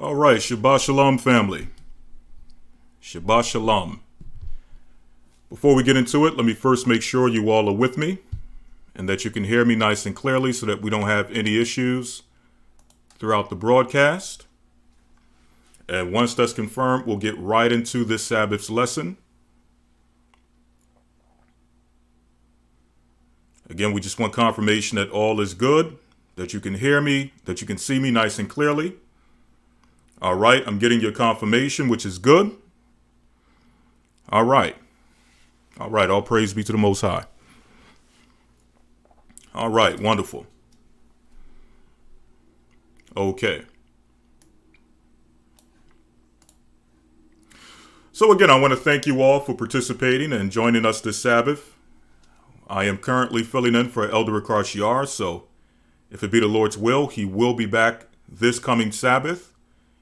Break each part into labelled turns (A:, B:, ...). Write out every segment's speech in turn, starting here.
A: All right, Shabbat Shalom, family. Shabbat Shalom. Before we get into it, let me first make sure you all are with me and that you can hear me nice and clearly so that we don't have any issues throughout the broadcast. And once that's confirmed, we'll get right into this Sabbath's lesson. Again, we just want confirmation that all is good, that you can hear me, that you can see me nice and clearly. All right, I'm getting your confirmation, which is good. All right, all praise be to the Most High. All right, wonderful. Okay. So again, I want to thank you all for participating and joining us this Sabbath. I am currently filling in for Elder Ricard Shiar, so if it be the Lord's will, he will be back this coming Sabbath.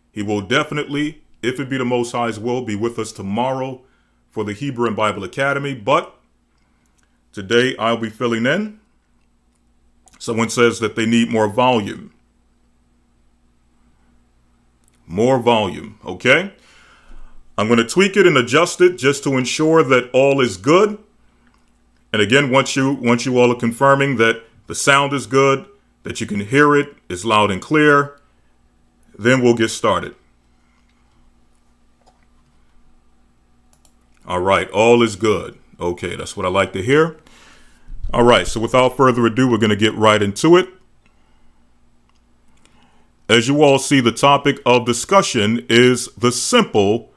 A: He will definitely, if it be the Most High's will, be with us tomorrow for the Hebrew and Bible Academy. But today I'll be filling in. Someone says that they need more volume. More volume, okay? I'm going to tweak it and adjust it just to ensure that all is good. And again, once you all are confirming that the sound is good, that you can hear it, it's loud and clear, then we'll get started. All right, all is good. Okay, that's what I like to hear. All right, so without further ado, we're going to get right into it. As you all see, the topic of discussion is the simple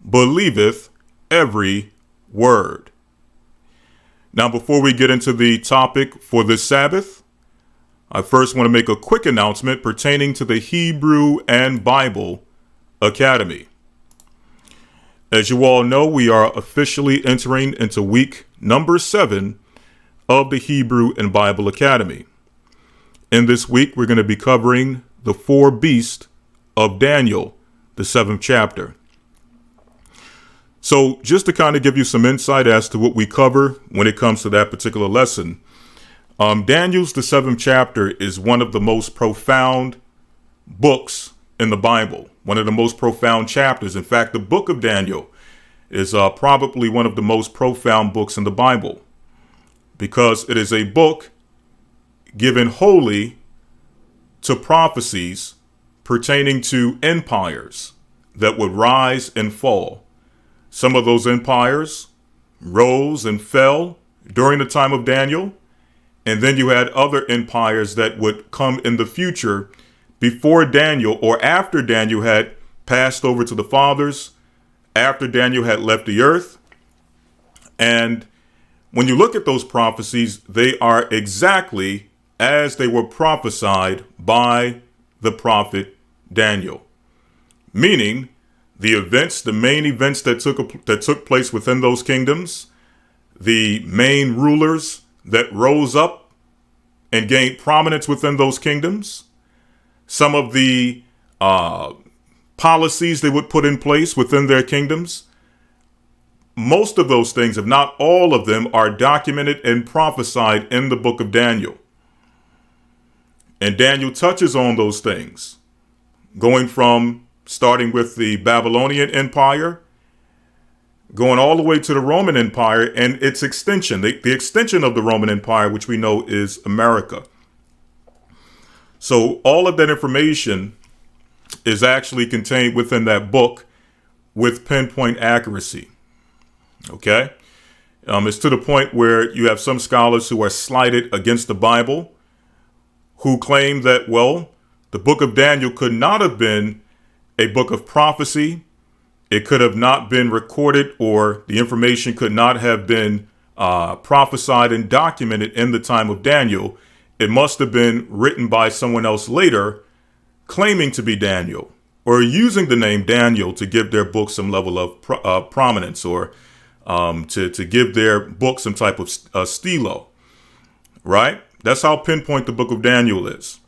A: believeth every word. Now, before we get into the topic for this Sabbath, I first want to make a quick announcement pertaining to the Hebrew and Bible Academy. As you all know, we are officially entering into week number 7 of the Hebrew and Bible Academy. In this week, we're going to be covering the 4 beasts of Daniel, the 7th chapter. So just to kind of give you some insight as to what we cover when it comes to that particular lesson, Daniel's the 7th chapter is one of the most profound books in the Bible, one of the most profound chapters. In fact, the book of Daniel is probably one of the most profound books in the Bible because it is a book given wholly to prophecies pertaining to empires that would rise and fall. Some of those empires rose and fell during the time of Daniel. And then you had other empires that would come in the future before Daniel or after Daniel had passed over to the fathers, after Daniel had left the earth. And when you look at those prophecies, they are exactly as they were prophesied by the prophet Daniel. Meaning the events, the main events that took place within those kingdoms, the main rulers that rose up and gained prominence within those kingdoms, some of the policies they would put in place within their kingdoms, most of those things, if not all of them, are documented and prophesied in the book of Daniel. And Daniel touches on those things, starting with the Babylonian Empire, going all the way to the Roman Empire and its extension, the extension of the Roman Empire, which we know is America. So all of that information is actually contained within that book with pinpoint accuracy. Okay? It's to the point where you have some scholars who are slighted against the Bible, who claim that, well, the book of Daniel could not have been a book of prophecy. It could have not been recorded, or the information could not have been prophesied and documented in the time of Daniel. It must have been written by someone else later, claiming to be Daniel, or using the name Daniel to give their book some level of prominence, or to give their book some type of stilo, right? That's how pinpoint the book of Daniel is.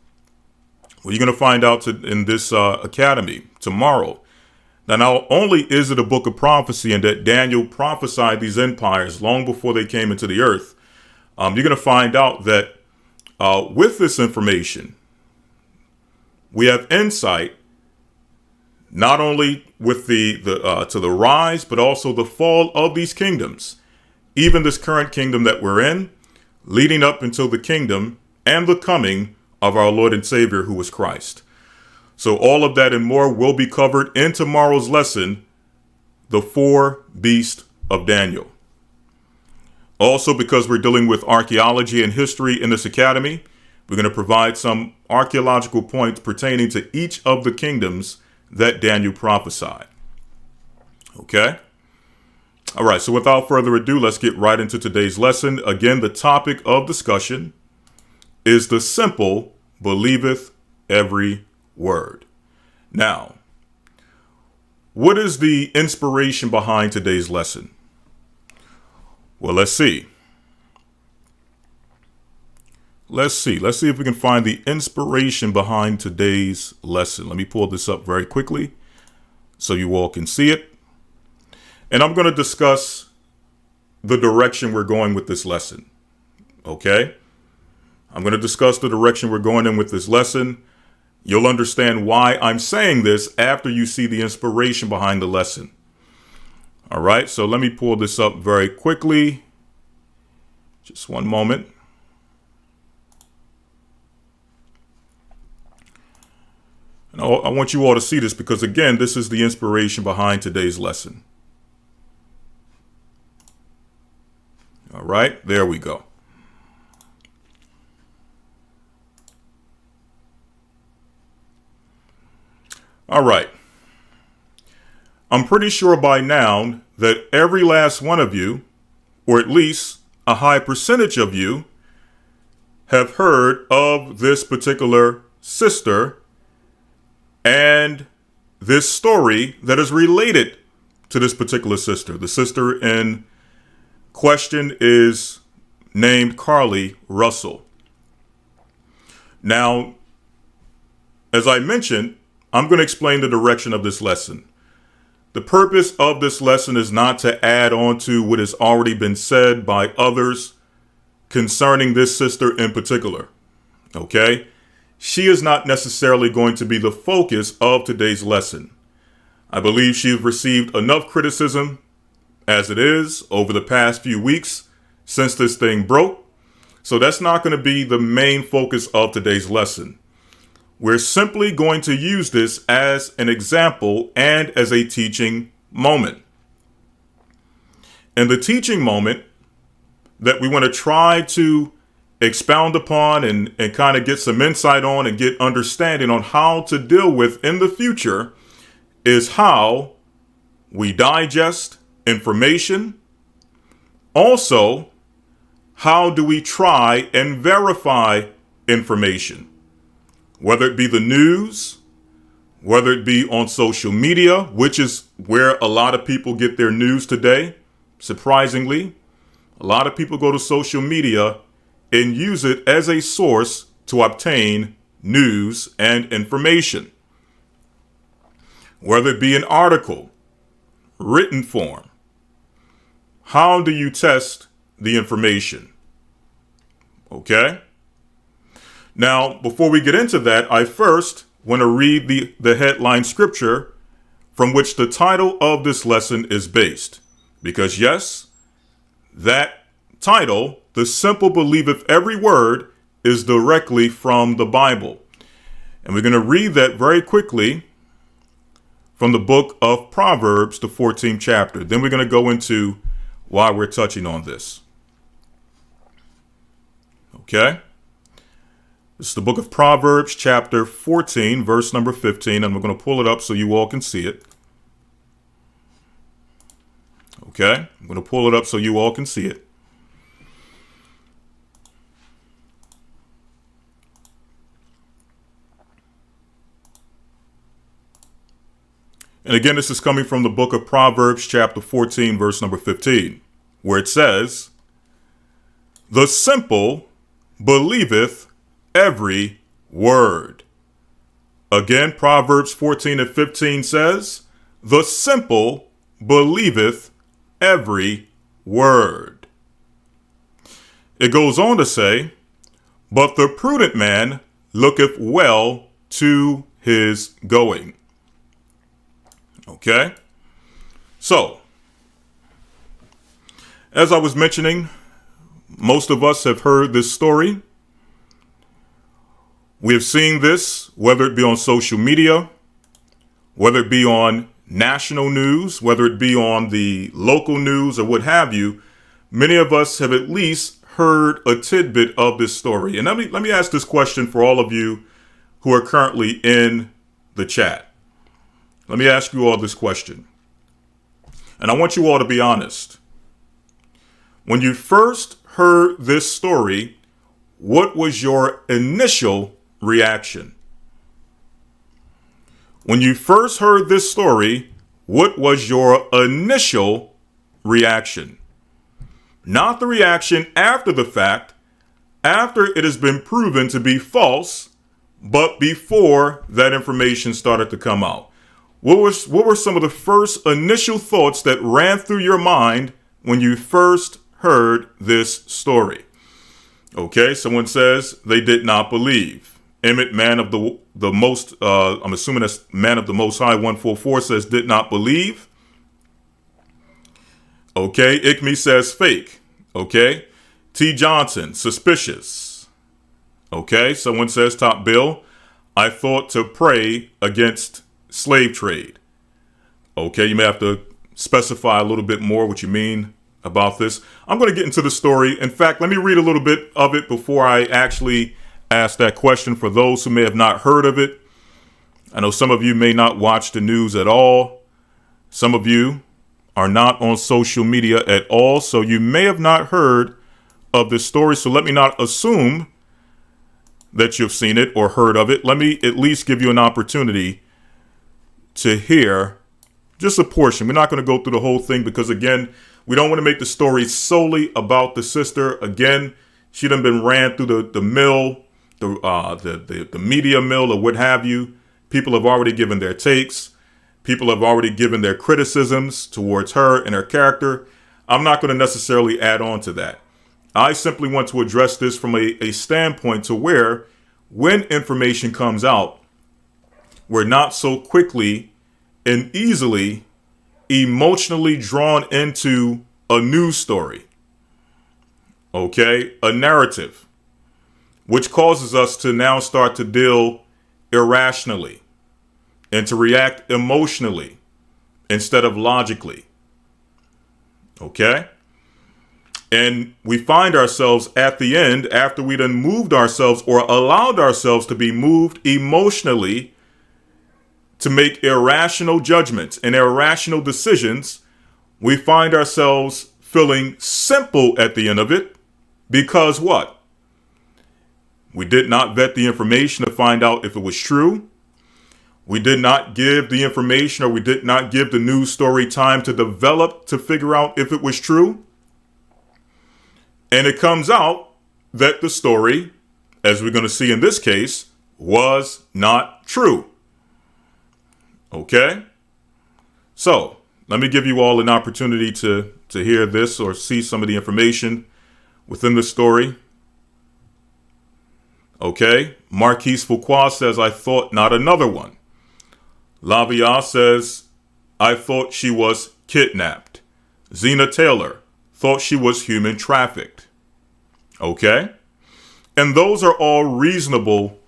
A: Well, you're going to find out in this academy tomorrow. Now, not only is it a book of prophecy and that Daniel prophesied these empires long before they came into the earth, you're going to find out that with this information, we have insight not only with to the rise, but also the fall of these kingdoms, even this current kingdom that we're in, leading up until the kingdom and the coming of our Lord and Savior, who is Christ. So all of that and more will be covered in tomorrow's lesson, the four beasts of Daniel. Also, because we're dealing with archaeology and history in this academy, we're going to provide some archaeological points pertaining to each of the kingdoms that Daniel prophesied. Okay? All right, so without further ado, let's get right into today's lesson. Again, the topic of discussion is the simple believeth every word. Now, what is the inspiration behind today's lesson? Well, let's see. Let's see if we can find the inspiration behind today's lesson. Let me pull this up very quickly so you all can see it. And I'm going to discuss the direction we're going with this lesson. Okay? I'm going to discuss the direction we're going in with this lesson. You'll understand why I'm saying this after you see the inspiration behind the lesson. All right, so let me pull this up very quickly. Just one moment. And I want you all to see this because, again, this is the inspiration behind today's lesson. All right, there we go. All right. I'm pretty sure by now that every last one of you, or at least a high percentage of you, have heard of this particular sister and this story that is related to this particular sister. The sister in question is named Carly Russell. Now, as I mentioned, I'm going to explain the direction of this lesson. The purpose of this lesson is not to add on to what has already been said by others concerning this sister in particular. Okay? She is not necessarily going to be the focus of today's lesson. I believe she has received enough criticism as it is over the past few weeks since this thing broke. So that's not going to be the main focus of today's lesson. We're simply going to use this as an example and as a teaching moment. And the teaching moment that we want to try to expound upon and kind of get some insight on and get understanding on how to deal with in the future is how we digest information. Also, how do we try and verify information? Whether it be the news, whether it be on social media, which is where a lot of people get their news today. Surprisingly, a lot of people go to social media and use it as a source to obtain news and information. Whether it be an article, written form. How do you test the information? Okay? Now, before we get into that, I first want to read the headline scripture from which the title of this lesson is based. Because yes, that title, The Simple Believeth Every Word, is directly from the Bible. And we're going to read that very quickly from the book of Proverbs, the 14th chapter. Then we're going to go into why we're touching on this. Okay? This is the book of Proverbs, chapter 14, verse number 15, and we're going to pull it up so you all can see it. Okay, I'm going to pull it up so you all can see it. And again, this is coming from the book of Proverbs, chapter 14, verse number 15, where it says, "The simple believeth every word." Again, Proverbs 14 and 15 says, "The simple believeth every word." It goes on to say, "But the prudent man looketh well to his going." Okay? So, as I was mentioning, most of us have heard this story. We have seen this, whether it be on social media, whether it be on national news, whether it be on the local news or what have you. Many of us have at least heard a tidbit of this story. And let me ask this question for all of you who are currently in the chat. Let me ask you all this question. And I want you all to be honest. When you first heard this story, what was your initial reaction? When you first heard this story, what was your initial reaction? Not the reaction after the fact, after it has been proven to be false, but before that information started to come out. What were some of the first initial thoughts that ran through your mind when you first heard this story? Okay, someone says they did not believe. Emmett, man of the most, I'm assuming that's man of the Most High, 144 says did not believe. Okay, Ikmi says fake. Okay, T. Johnson, suspicious. Okay, someone says Top Bill, I thought to pray against slave trade. Okay, you may have to specify a little bit more what you mean about this. I'm going to get into the story. In fact, let me read a little bit of it before I actually ask that question for those who may have not heard of it. I know some of you may not watch the news at all. Some of you are not on social media at all, so you may have not heard of this story. So let me not assume that you've seen it or heard of it. Let me at least give you an opportunity to hear just a portion. We're not going to go through the whole thing because, again, we don't want to make the story solely about the sister. Again, she done been ran through the mill, the media mill or what have you. People have already given their takes. People have already given their criticisms towards her and her character. I'm not going to necessarily add on to that. I simply want to address this from a standpoint to where when information comes out, we're not so quickly and easily emotionally drawn into a news story. Okay, a narrative, which causes us to now start to deal irrationally and to react emotionally instead of logically. Okay? And we find ourselves at the end, after we done moved ourselves or allowed ourselves to be moved emotionally to make irrational judgments and irrational decisions, we find ourselves feeling simple at the end of it because what? We did not vet the information to find out if it was true. We did not give the information or we did not give the news story time to develop to figure out if it was true. And it comes out that the story, as we're going to see in this case, was not true. Okay? So, let me give you all an opportunity to hear this or see some of the information within the story. Okay? Marquise Foucault says, I thought not another one. Lavia says, I thought she was kidnapped. Zena Taylor thought she was human trafficked. Okay? And those are all reasonable.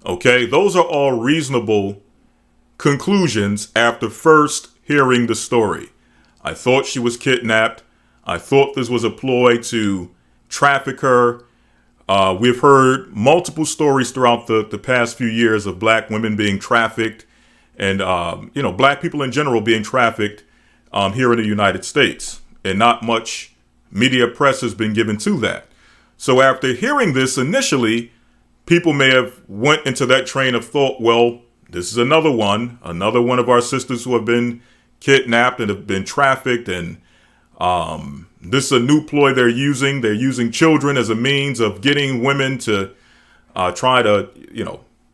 A: Okay? Those are all reasonable conclusions after first hearing the story. I thought she was kidnapped. I thought this was a ploy to traffic her. We've heard multiple stories throughout the past few years of black women being trafficked and, black people in general being trafficked here in the United States. And not much media press has been given to that. So after hearing this initially, people may have went into that train of thought, well, this is another one of our sisters who have been kidnapped and have been trafficked. And this is a new ploy they're using. They're using children as a means of getting women to try to,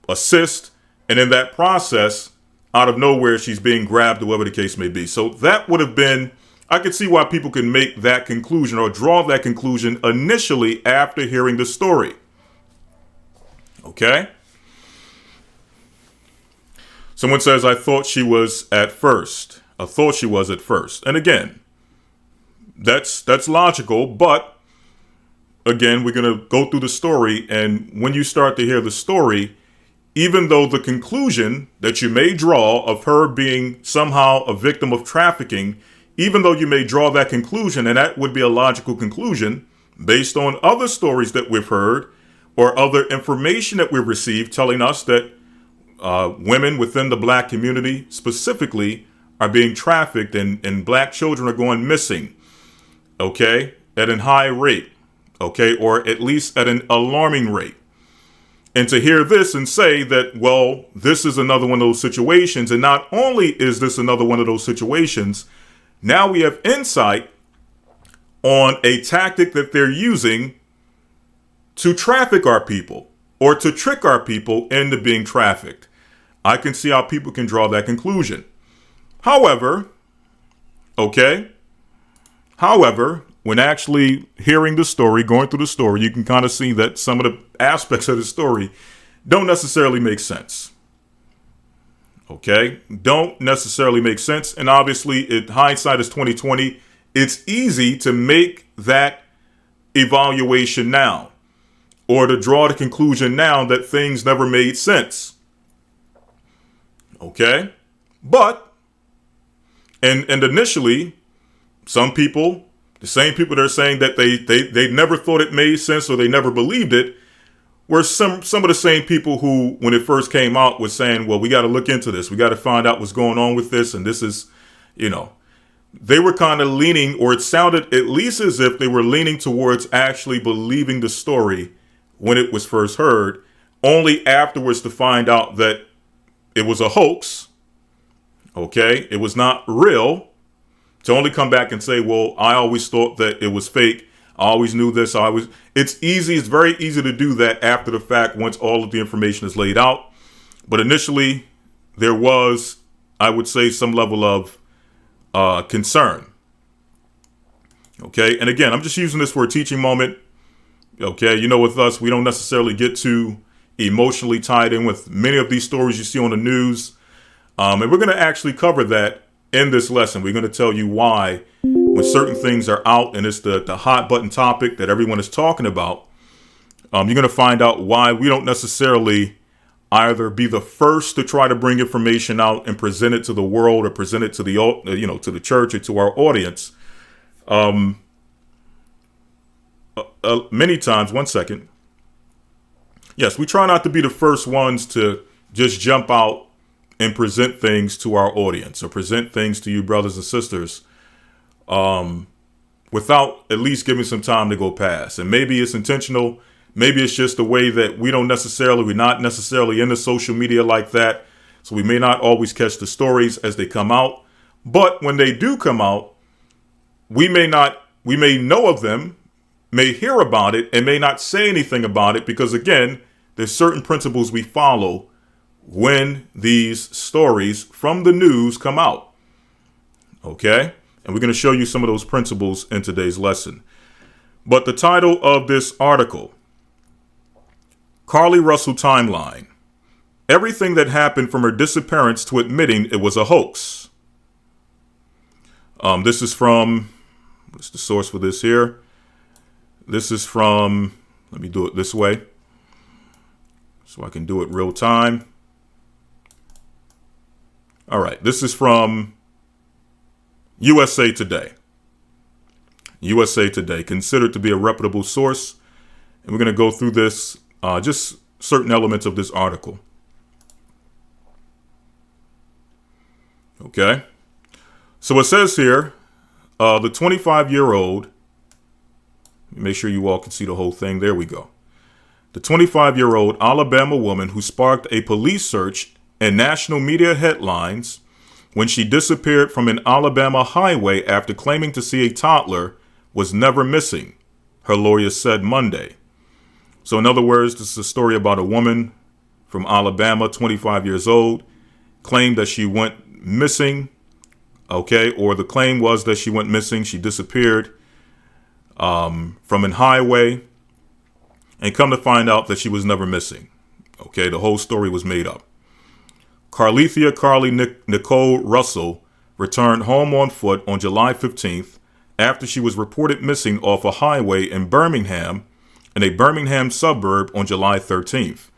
A: assist. And in that process, out of nowhere, she's being grabbed or whatever the case may be. So that would have been, I could see why people can make that conclusion or draw that conclusion initially after hearing the story. Okay? Someone says, I thought she was at first. I thought she was at first. And again, that's logical, but again, we're going to go through the story. And when you start to hear the story, even though the conclusion that you may draw of her being somehow a victim of trafficking, even though you may draw that conclusion, and that would be a logical conclusion based on other stories that we've heard or other information that we've received telling us that women within the black community specifically are being trafficked and black children are going missing, okay, at a high rate, okay, or at least at an alarming rate. And to hear this and say that, well, this is another one of those situations, and not only is this another one of those situations, now we have insight on a tactic that they're using to traffic our people or to trick our people into being trafficked. I can see how people can draw that conclusion. However, when actually hearing the story, going through the story, you can kind of see that some of the aspects of the story don't necessarily make sense. Okay? Don't necessarily make sense. And obviously, hindsight is 2020. It's easy to make that evaluation now or to draw the conclusion now that things never made sense. Okay? But, and initially, some people, the same people that are saying that they never thought it made sense or they never believed it, were some of the same people who, when it first came out, was saying, well, we got to look into this. We got to find out what's going on with this. And this is, they were kind of leaning, or it sounded at least as if they were leaning towards actually believing the story when it was first heard, only afterwards to find out that it was a hoax. Okay. It was not real. To only come back and say, well, I always thought that it was fake. I always knew this. It's very easy to do that after the fact once all of the information is laid out. But initially, there was, I would say, some level of concern. Okay. And again, I'm just using this for a teaching moment. Okay. With us, we don't necessarily get too emotionally tied in with many of these stories you see on the news. And we're going to actually cover that in this lesson. We're going to tell you why when certain things are out and it's the hot button topic that everyone is talking about, you're going to find out why we don't necessarily either be the first to try to bring information out and present it to the world or present it to the, to the church or to our audience. Many times, one second. Yes, we try not to be the first ones to just jump out and present things to our audience or present things to you brothers and sisters without at least giving some time to go past. And maybe it's intentional. Maybe it's just the way that we're not necessarily into social media like that. So we may not always catch the stories as they come out. But when they do come out, we may know of them, may hear about it, and may not say anything about it because, again, there's certain principles we follow when these stories from the news come out. Okay? And we're going to show you some of those principles in today's lesson. But the title of this article, Carlee Russell Timeline, Everything That Happened from Her Disappearance to Admitting It Was a Hoax. This is from, what's the source for this here? This is from, let me do it this way so I can do it real time. All right, this is from USA Today. USA Today, considered to be a reputable source. And we're going to go through this, just certain elements of this article. Okay. So it says here, the 25-year-old, make sure you all can see the whole thing. There we go. The 25-year-old Alabama woman who sparked a police search and national media headlines when she disappeared from an Alabama highway after claiming to see a toddler was never missing, her lawyer said Monday. So in other words, this is a story about a woman from Alabama, 25 years old, claimed that she went missing. Okay, or the claim was that she went missing. She disappeared from an highway and come to find out that she was never missing. Okay, the whole story was made up. Carlethia Carly Nicole Russell returned home on foot on July 15th after she was reported missing off a highway in Birmingham, in a Birmingham suburb, on July 13th.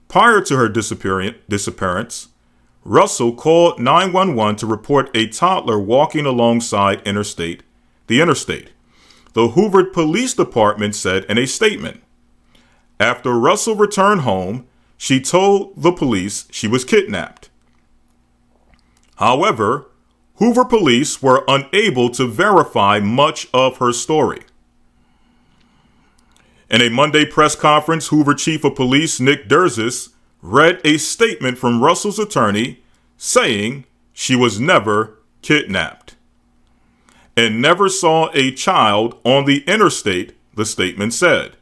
A: Prior to her disappearance, Russell called 911 to report a toddler walking alongside the interstate. The Hoover Police Department said in a statement. After Russell returned home, she told the police she was kidnapped. However, Hoover police were unable to verify much of her story. In a Monday press conference, Hoover Chief of Police Nick Derzis read a statement from Russell's attorney saying she was never kidnapped and never saw a child on the interstate, the statement said.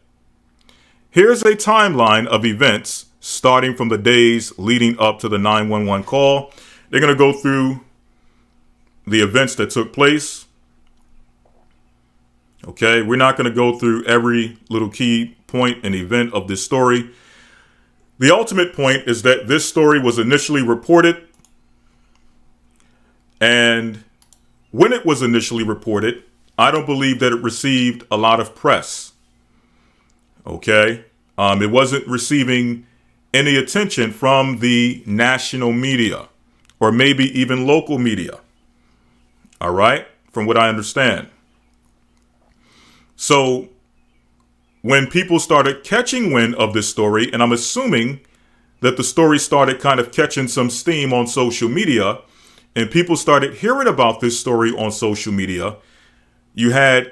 A: Here's a timeline of events starting from the days leading up to the 911 call. They're going to go through the events that took place. Okay, we're not going to go through every little key point and event of this story. The ultimate point is that this story was initially reported, and when it was initially reported, I don't believe that it received a lot of press. Okay, it wasn't receiving any attention from the national media or maybe even local media. All right, from what I understand. So when people started catching wind of this story, and I'm assuming that the story started kind of catching some steam on social media, and people started hearing about this story on social media, you had,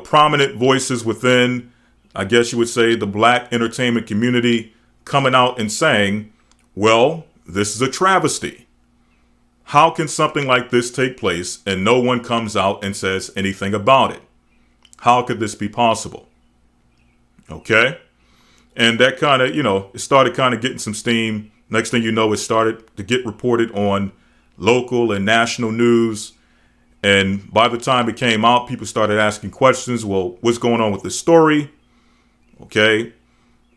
A: prominent voices within, I guess you would say, the black entertainment community coming out and saying, well, this is a travesty. How can something like this take place and no one comes out and says anything about it? How could this be possible? Okay. And that kind of, it started kind of getting some steam. Next thing you know, it started to get reported on local and national news. And by the time it came out, people started asking questions. Well, what's going on with this story? Okay.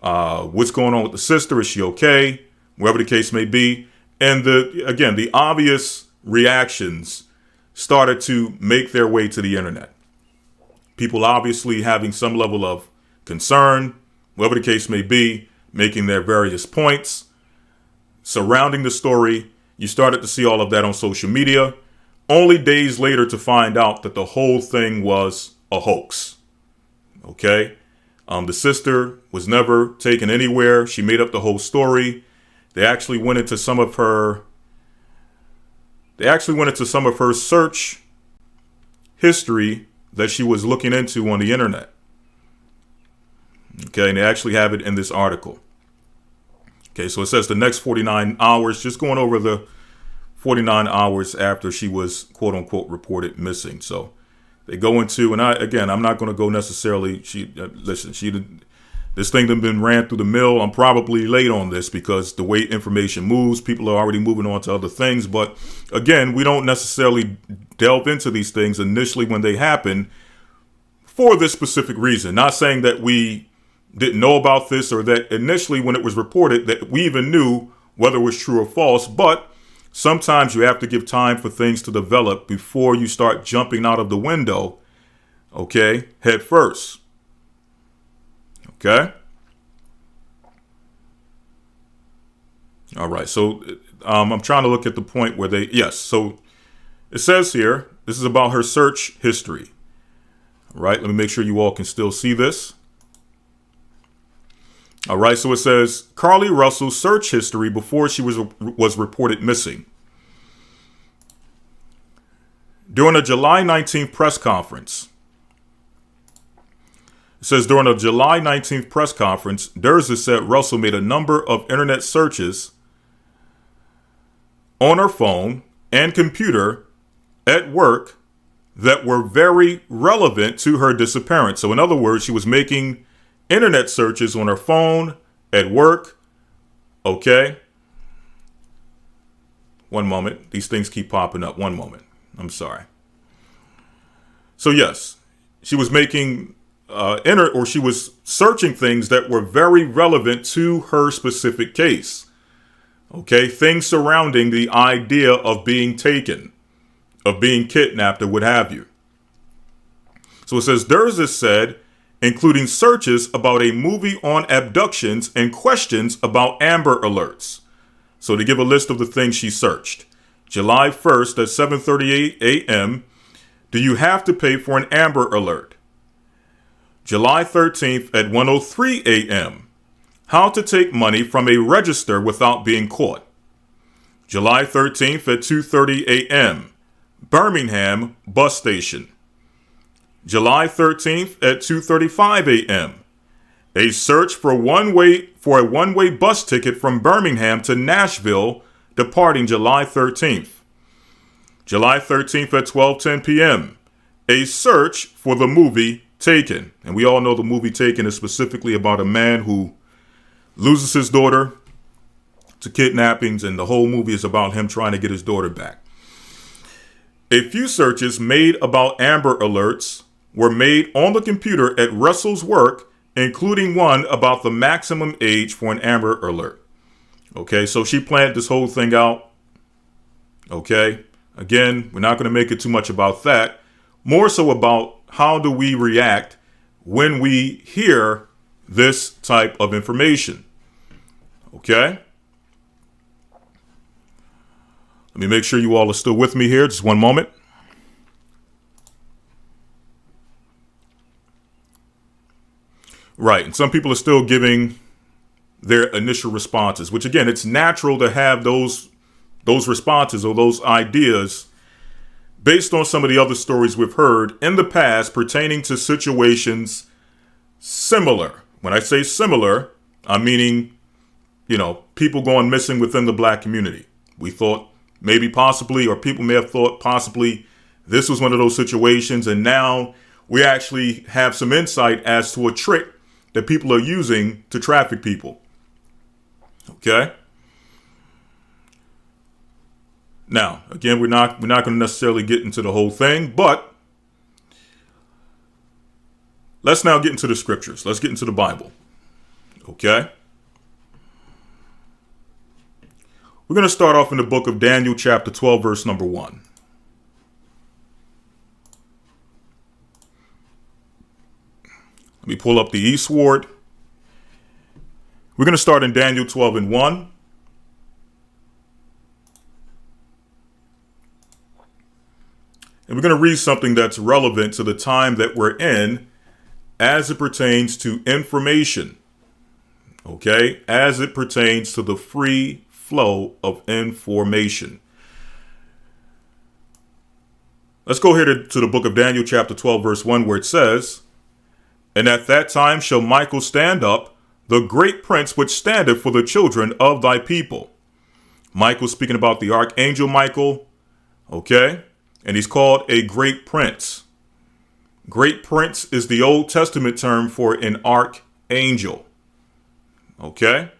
A: What's going on with the sister? Is she okay? Wherever the case may be. And the obvious reactions started to make their way to the internet. People obviously having some level of concern, whatever the case may be, making their various points surrounding the story. You started to see all of that on social media, only days later to find out that the whole thing was a hoax. Okay. The sister was never taken anywhere. She made up the whole story. They actually went into some of her search history that she was looking into on the internet. Okay, and they actually have it in this article. Okay, so it says the next 49 hours, just going over the 49 hours after she was quote unquote reported missing. So they go into, and I'm not going to go necessarily, this thing done been ran through the mill. I'm probably late on this because the way information moves, people are already moving on to other things. But again, we don't necessarily delve into these things initially when they happen for this specific reason. Not saying that we didn't know about this or that initially when it was reported that we even knew whether it was true or false. But sometimes you have to give time for things to develop before you start jumping out of the window, okay, head first. Okay. All right. So I'm trying to look at the point where so it says here, this is about her search history. All right. Let me make sure you all can still see this. All right. So it says Carly Russell's search history before she was reported missing. During a July 19th press conference, it says during a July 19th press conference, Derzis said Russell made a number of internet searches on her phone and computer at work that were very relevant to her disappearance. So in other words, she was making internet searches on her phone at work. Okay. One moment. These things keep popping up. One moment. I'm sorry. So yes, she was making she was searching things that were very relevant to her specific case. Okay, things surrounding the idea of being taken, of being kidnapped, or what have you. So it says, Durza said, including searches about a movie on abductions and questions about Amber Alerts. So to give a list of the things she searched. July 1st at 7:38 a.m., do you have to pay for an Amber Alert? July 13th at 1:03 a.m., how to take money from a register without being caught. July 13th at 2:30 a.m., Birmingham bus station. July 13th at 2:35 a.m., a search for a one-way bus ticket from Birmingham to Nashville departing July 13th. July 13th at 12:10 p.m., a search for the movie Taken. And we all know the movie Taken is specifically about a man who loses his daughter to kidnappings, and the whole movie is about him trying to get his daughter back. A few searches made about Amber Alerts were made on the computer at Russell's work, including one about the maximum age for an Amber Alert. Okay, so she planned this whole thing out. Okay, again, we're not going to make it too much about that. More so about how do we react when we hear this type of information. Okay? Let me make sure you all are still with me here. Just one moment. Right, and some people are still giving their initial responses, which again, it's natural to have those responses or those ideas based on some of the other stories we've heard in the past pertaining to situations similar. When I say similar, I'm meaning, people going missing within the black community. We thought maybe possibly, or people may have thought possibly this was one of those situations, and now we actually have some insight as to a trick that people are using to traffic people. Okay? Now, again, we're not going to necessarily get into the whole thing, but let's now get into the scriptures. Let's get into the Bible. Okay? We're going to start off in the book of Daniel, chapter 12, verse number 1. Let me pull up the eastward. We're going to start in Daniel 12 and 1. And we're going to read something that's relevant to the time that we're in as it pertains to information. Okay? As it pertains to the free flow of information. Let's go here to the book of Daniel, chapter 12, verse 1, where it says, And at that time shall Michael stand up, the great prince which standeth for the children of thy people. Michael speaking about the archangel Michael. Okay? And he's called a great prince. Great prince is the Old Testament term for an archangel. Okay?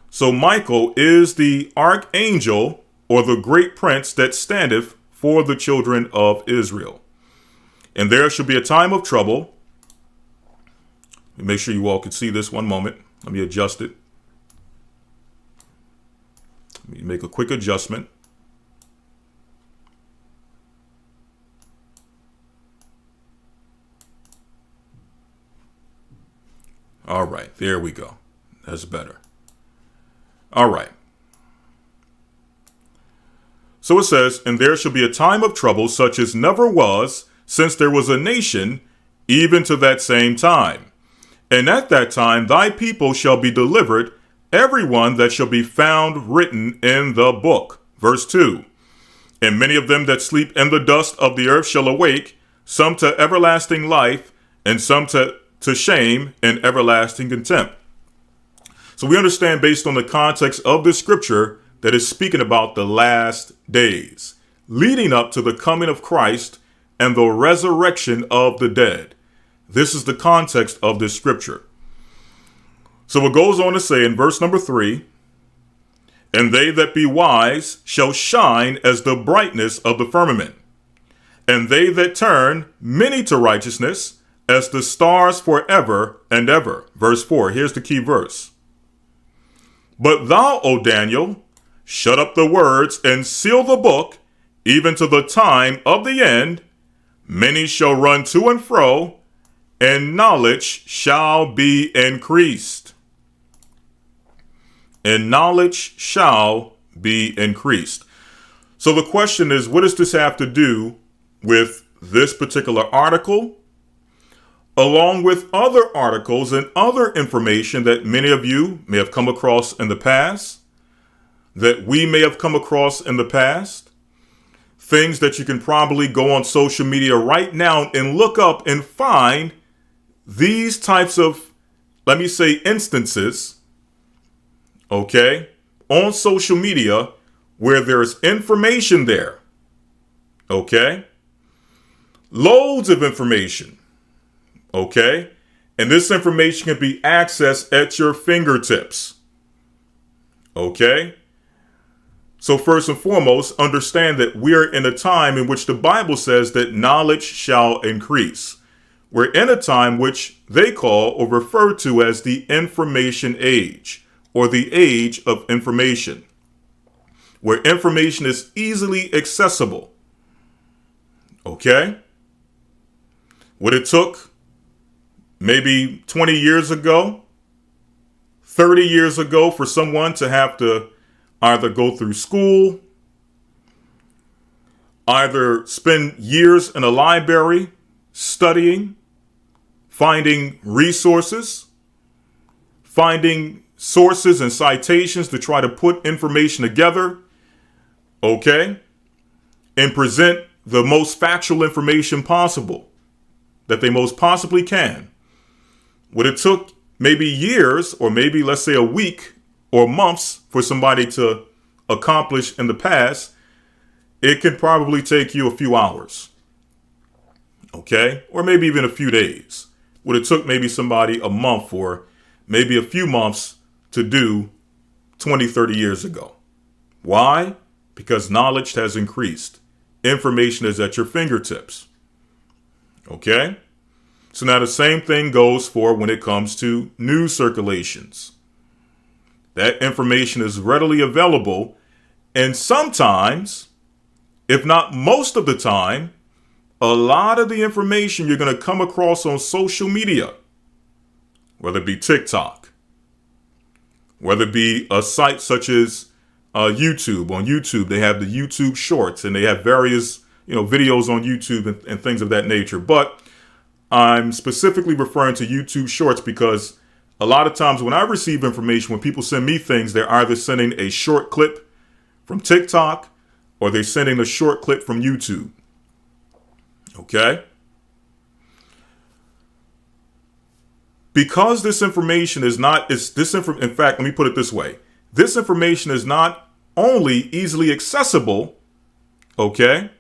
A: So Michael is the archangel or the great prince that standeth for the children of Israel. And there shall be a time of trouble. Let me make sure you all can see this. One moment. Let me adjust it. Let me make a quick adjustment. All right, there we go. That's better. All right. So it says, And there shall be a time of trouble such as never was since there was a nation, even to that same time. And at that time thy people shall be delivered, every one that shall be found written in the book. Verse 2. And many of them that sleep in the dust of the earth shall awake, some to everlasting life, and some to shame and everlasting contempt. So we understand based on the context of this scripture that is speaking about the last days, leading up to the coming of Christ and the resurrection of the dead. This is the context of this scripture. So it goes on to say in verse number 3, And they that be wise shall shine as the brightness of the firmament, and they that turn many to righteousness as the stars forever and ever. Verse 4, here's the key verse. But thou, O Daniel, shut up the words and seal the book, even to the time of the end, many shall run to and fro, and knowledge shall be increased. And knowledge shall be increased. So the question is, what does this have to do with this particular article, along with other articles and other information that many of you may have come across in the past, that we may have come across in the past? Things that you can probably go on social media right now and look up and find these types of, let me say, instances, okay, on social media where there's information there, okay? Loads of information, okay? And this information can be accessed at your fingertips, okay? So first and foremost, understand that we're in a time in which the Bible says that knowledge shall increase. We're in a time which they call or refer to as the information age, or the age of information, where information is easily accessible. Okay? What it took maybe 20 years ago, 30 years ago for someone to have to either go through school, either spend years in a library studying, finding resources, finding sources and citations to try to put information together, okay, and present the most factual information possible that they most possibly can. What it took maybe years, or maybe let's say a week or months for somebody to accomplish in the past, it could probably take you a few hours, okay, or maybe even a few days. What it took maybe somebody a month or maybe a few months to do 20, 30 years ago. Why? Because knowledge has increased. Information is at your fingertips. Okay? So now the same thing goes for when it comes to news circulations. That information is readily available, and sometimes, if not most of the time, a lot of the information you're going to come across on social media, whether it be TikTok, whether it be a site such as YouTube. On YouTube, they have the YouTube Shorts, and they have various, videos on YouTube and things of that nature. But I'm specifically referring to YouTube Shorts because a lot of times when I receive information, when people send me things, they're either sending a short clip from TikTok or they're sending a short clip from YouTube. Okay? Because this information is not, in fact, let me put it this way. This information is not only easily accessible, okay?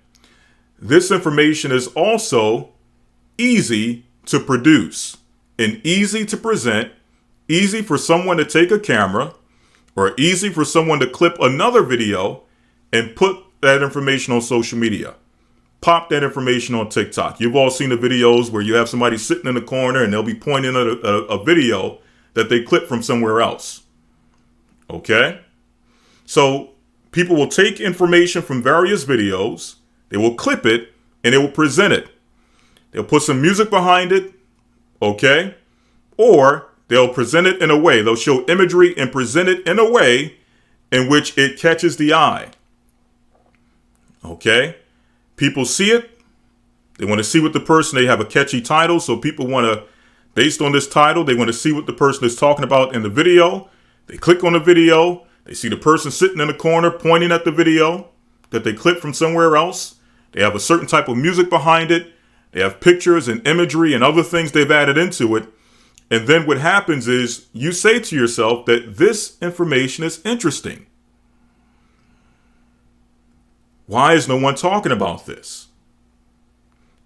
A: This information is also easy to produce and easy to present, easy for someone to take a camera, or easy for someone to clip another video and put that information on social media. Pop that information on TikTok. You've all seen the videos where you have somebody sitting in the corner and they'll be pointing at a video that they clipped from somewhere else. Okay? So people will take information from various videos, they will clip it, and they will present it. They'll put some music behind it, okay? Or they'll present it in a way, they'll show imagery and present it in a way in which it catches the eye. Okay? People see it. They want to see what the person, they have a catchy title. So people want to, based on this title, they want to see what the person is talking about in the video. They click on the video. They see the person sitting in the corner pointing at the video that they clipped from somewhere else. They have a certain type of music behind it. They have pictures and imagery and other things they've added into it. And then what happens is you say to yourself that this information is interesting. Why is no one talking about this?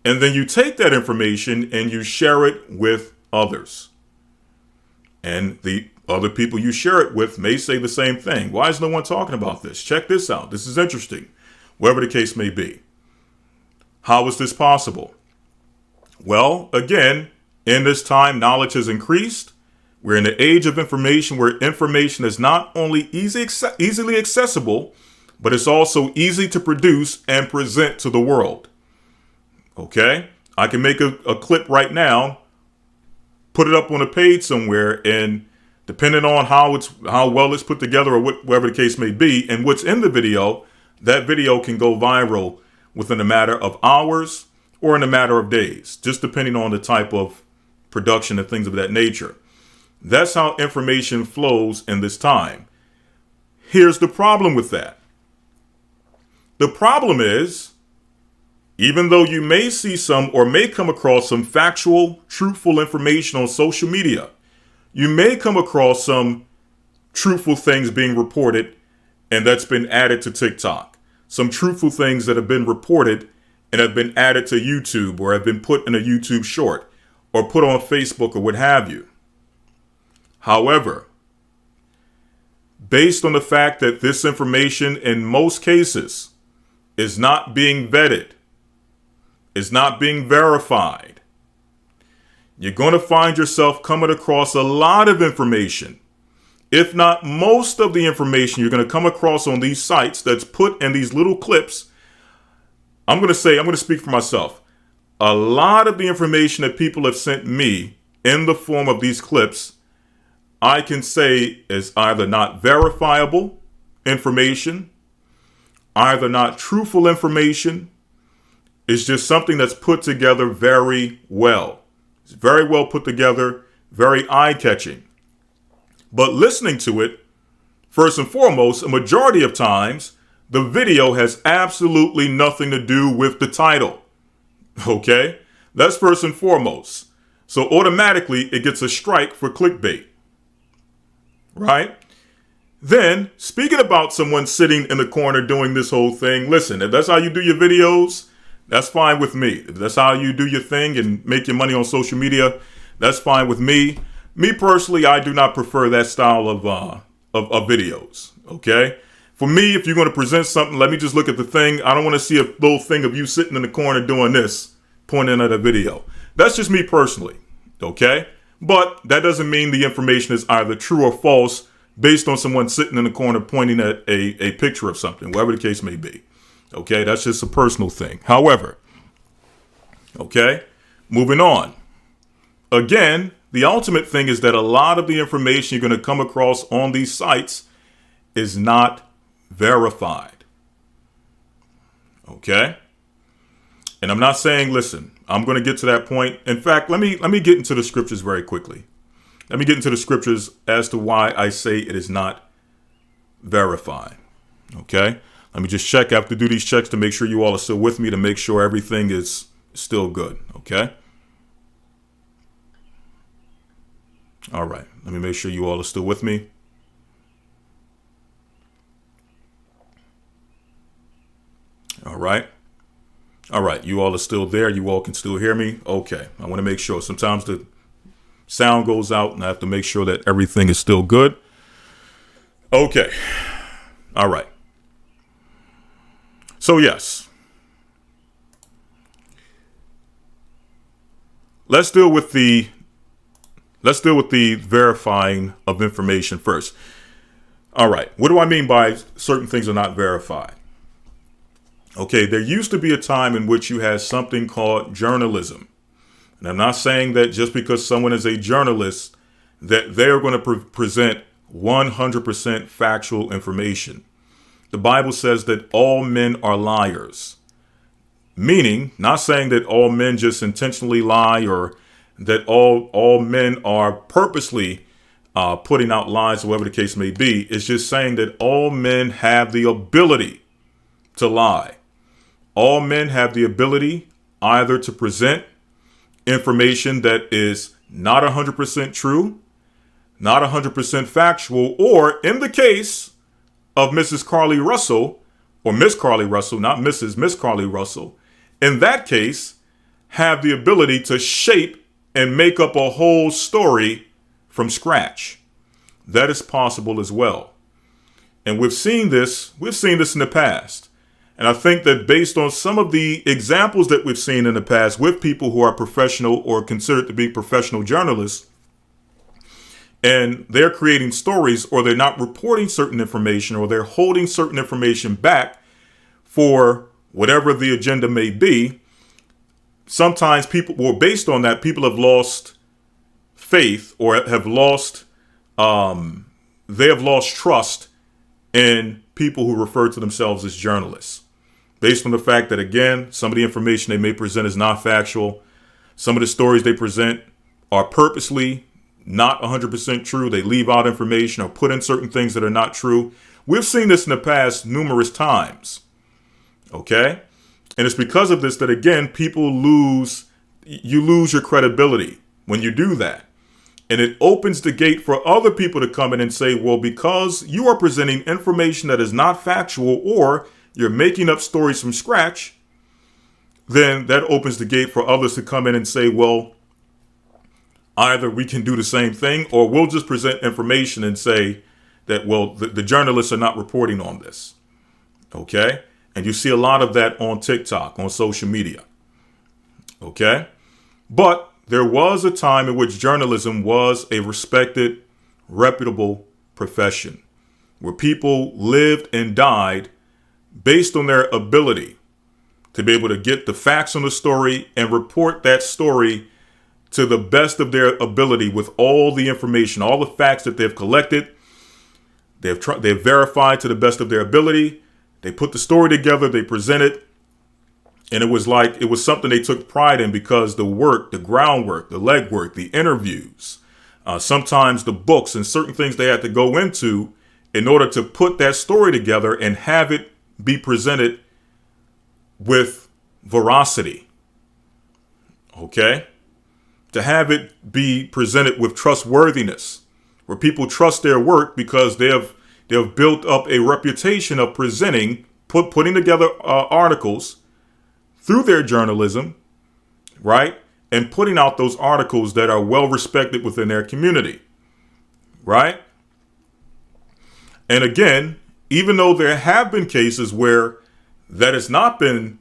A: And then you take that information and you share it with others. And the other people you share it with may say the same thing. Why is no one talking about this? Check this out. This is interesting. Whatever the case may be. How is this possible? Well, again, in this time, knowledge has increased. We're in the age of information where information is not only easily accessible, but it's also easy to produce and present to the world. Okay? I can make a clip right now, put it up on a page somewhere, and depending on how well it's put together or whatever the case may be, and what's in the video, that video can go viral within a matter of hours or in a matter of days, just depending on the type of production and things of that nature. That's how information flows in this time. Here's the problem with that. The problem is, even though you may see some or may come across some factual, truthful information on social media, you may come across some truthful things being reported, and that's been added to TikTok. Some truthful things that have been reported and have been added to YouTube or have been put in a YouTube short or put on Facebook or what have you. However, based on the fact that this information in most cases is not being vetted, is not being verified, you're going to find yourself coming across a lot of information, if not most of the information you're going to come across on these sites that's put in these little clips. I'm going to speak for myself. A lot of the information that people have sent me in the form of these clips, I can say is either not verifiable information, either not truthful information. It's just something that's put together very well. It's very well put together, very eye-catching. But listening to it, first and foremost, a majority of times, the video has absolutely nothing to do with the title. Okay? That's first and foremost. So automatically, it gets a strike for clickbait. Right? Then, speaking about someone sitting in the corner doing this whole thing, listen, if that's how you do your videos, that's fine with me. If that's how you do your thing and make your money on social media, that's fine with me. Me personally, I do not prefer that style of videos. Okay? For me, if you're going to present something, let me just look at the thing. I don't want to see a little thing of you sitting in the corner doing this, pointing at a video. That's just me personally. Okay? But that doesn't mean the information is either true or false based on someone sitting in the corner pointing at a picture of something, whatever the case may be. Okay, that's just a personal thing. However, okay, moving on. Again, the ultimate thing is that a lot of the information you're going to come across on these sites is not verified. Okay? And I'm not saying, listen, I'm going to get to that point. In fact, let me get into the scriptures very quickly. Let me get into the scriptures as to why I say it is not verified. Okay? Let me just check. I have to do these checks to make sure you all are still with me, to make sure everything is still good. Okay? All right. Let me make sure you all are still with me. All right. All right. You all are still there. You all can still hear me. Okay. I want to make sure. Sometimes the sound goes out and I have to make sure that everything is still good. Okay. All right. So yes, let's deal with the verifying of information first. All right. What do I mean by certain things are not verified? Okay. There used to be a time in which you had something called journalism. And I'm not saying that just because someone is a journalist that they're going to present 100% factual information. The Bible says that all men are liars, meaning not saying that all men just intentionally lie or that all men are purposely putting out lies, or whatever the case may be. It's just saying that all men have the ability to lie. All men have the ability either to present information that is not 100% true, not 100% factual, or in the case of Mrs. Carly Russell, or Miss Carly Russell, not Mrs. Miss Carly Russell, in that case, have the ability to shape and make up a whole story from scratch. That is possible as well. And we've seen this in the past. And I think that based on some of the examples that we've seen in the past with people who are professional or considered to be professional journalists, and they're creating stories, or they're not reporting certain information, or they're holding certain information back for whatever the agenda may be. Sometimes people, well, based on that, people have lost faith, or have lost, they have lost trust in people who refer to themselves as journalists, based on the fact that, again, some of the information they may present is not factual. Some of the stories they present are purposely not 100% true. They leave out information or put in certain things that are not true. We've seen this in the past numerous times. Okay? And it's because of this that, again, you lose your credibility when you do that. And it opens the gate for other people to come in and say, well, because you are presenting information that is not factual, or you're making up stories from scratch, then that opens the gate for others to come in and say, well, either we can do the same thing, or we'll just present information and say that, well, the journalists are not reporting on this. Okay? And you see a lot of that on TikTok, on social media. Okay? But there was a time in which journalism was a respected, reputable profession, where people lived and died based on their ability to be able to get the facts on the story and report that story to the best of their ability with all the information, all the facts that they've collected. They've verified to the best of their ability. They put the story together, they present it. And it was something they took pride in, because the work, the groundwork, the legwork, the interviews, sometimes the books and certain things they had to go into in order to put that story together and have it be presented with veracity. Okay? To have it be presented with trustworthiness, where people trust their work because they have built up a reputation of putting together articles through their journalism, right? And putting out those articles that are well respected within their community, right? And again, even though there have been cases where that has not been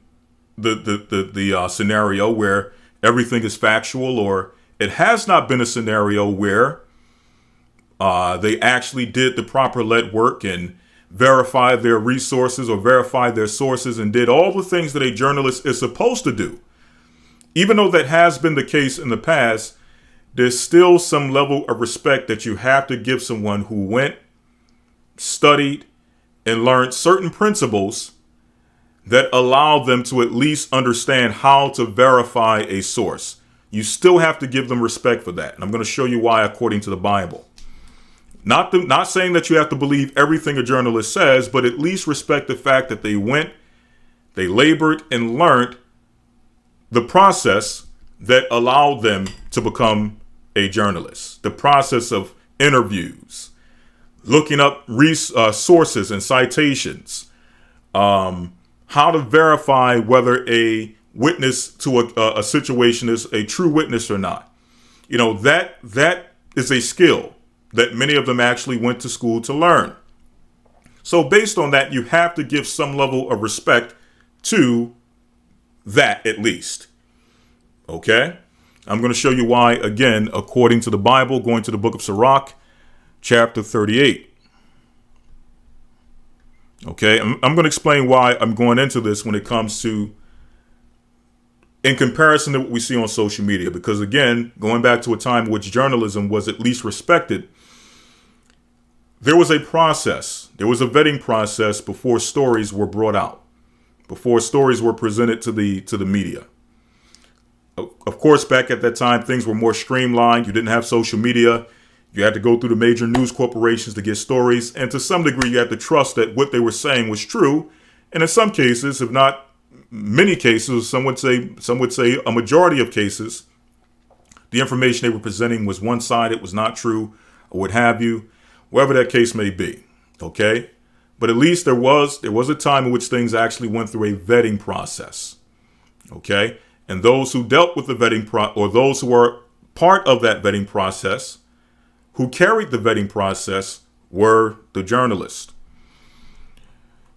A: the scenario where everything is factual, or it has not been a scenario where they actually did the proper lead work and verified their resources or verified their sources and did all the things that a journalist is supposed to do. Even though that has been the case in the past, there's still some level of respect that you have to give someone who went, studied, and learned certain principles that allow them to at least understand how to verify a source. You still have to give them respect for that. And I'm going to show you why according to the Bible. Not saying that you have to believe everything a journalist says, but at least respect the fact that they went, they labored, and learned the process that allowed them to become a journalist. The process of interviews, looking up sources and citations, how to verify whether a witness to a situation is a true witness or not. You know, that is a skill that many of them actually went to school to learn. So based on that, you have to give some level of respect to that at least. Okay? I'm going to show you why, again, according to the Bible, going to the book of Sirach, chapter 38. Okay? I'm going to explain why I'm going into this when it comes to, in comparison to what we see on social media. Because again, going back to a time in which journalism was at least respected, there was a process. There was a vetting process before stories were brought out, before stories were presented to the media. Of course, back at that time, things were more streamlined. You didn't have social media. You had to go through the major news corporations to get stories. And to some degree, you had to trust that what they were saying was true. And in some cases, if not many cases, some would say a majority of cases, the information they were presenting was one-sided, was not true, or what have you, whatever that case may be. Okay? But at least there was a time in which things actually went through a vetting process. Okay? And those who dealt with the vetting or those who were part of that vetting process, who carried the vetting process, were the journalists.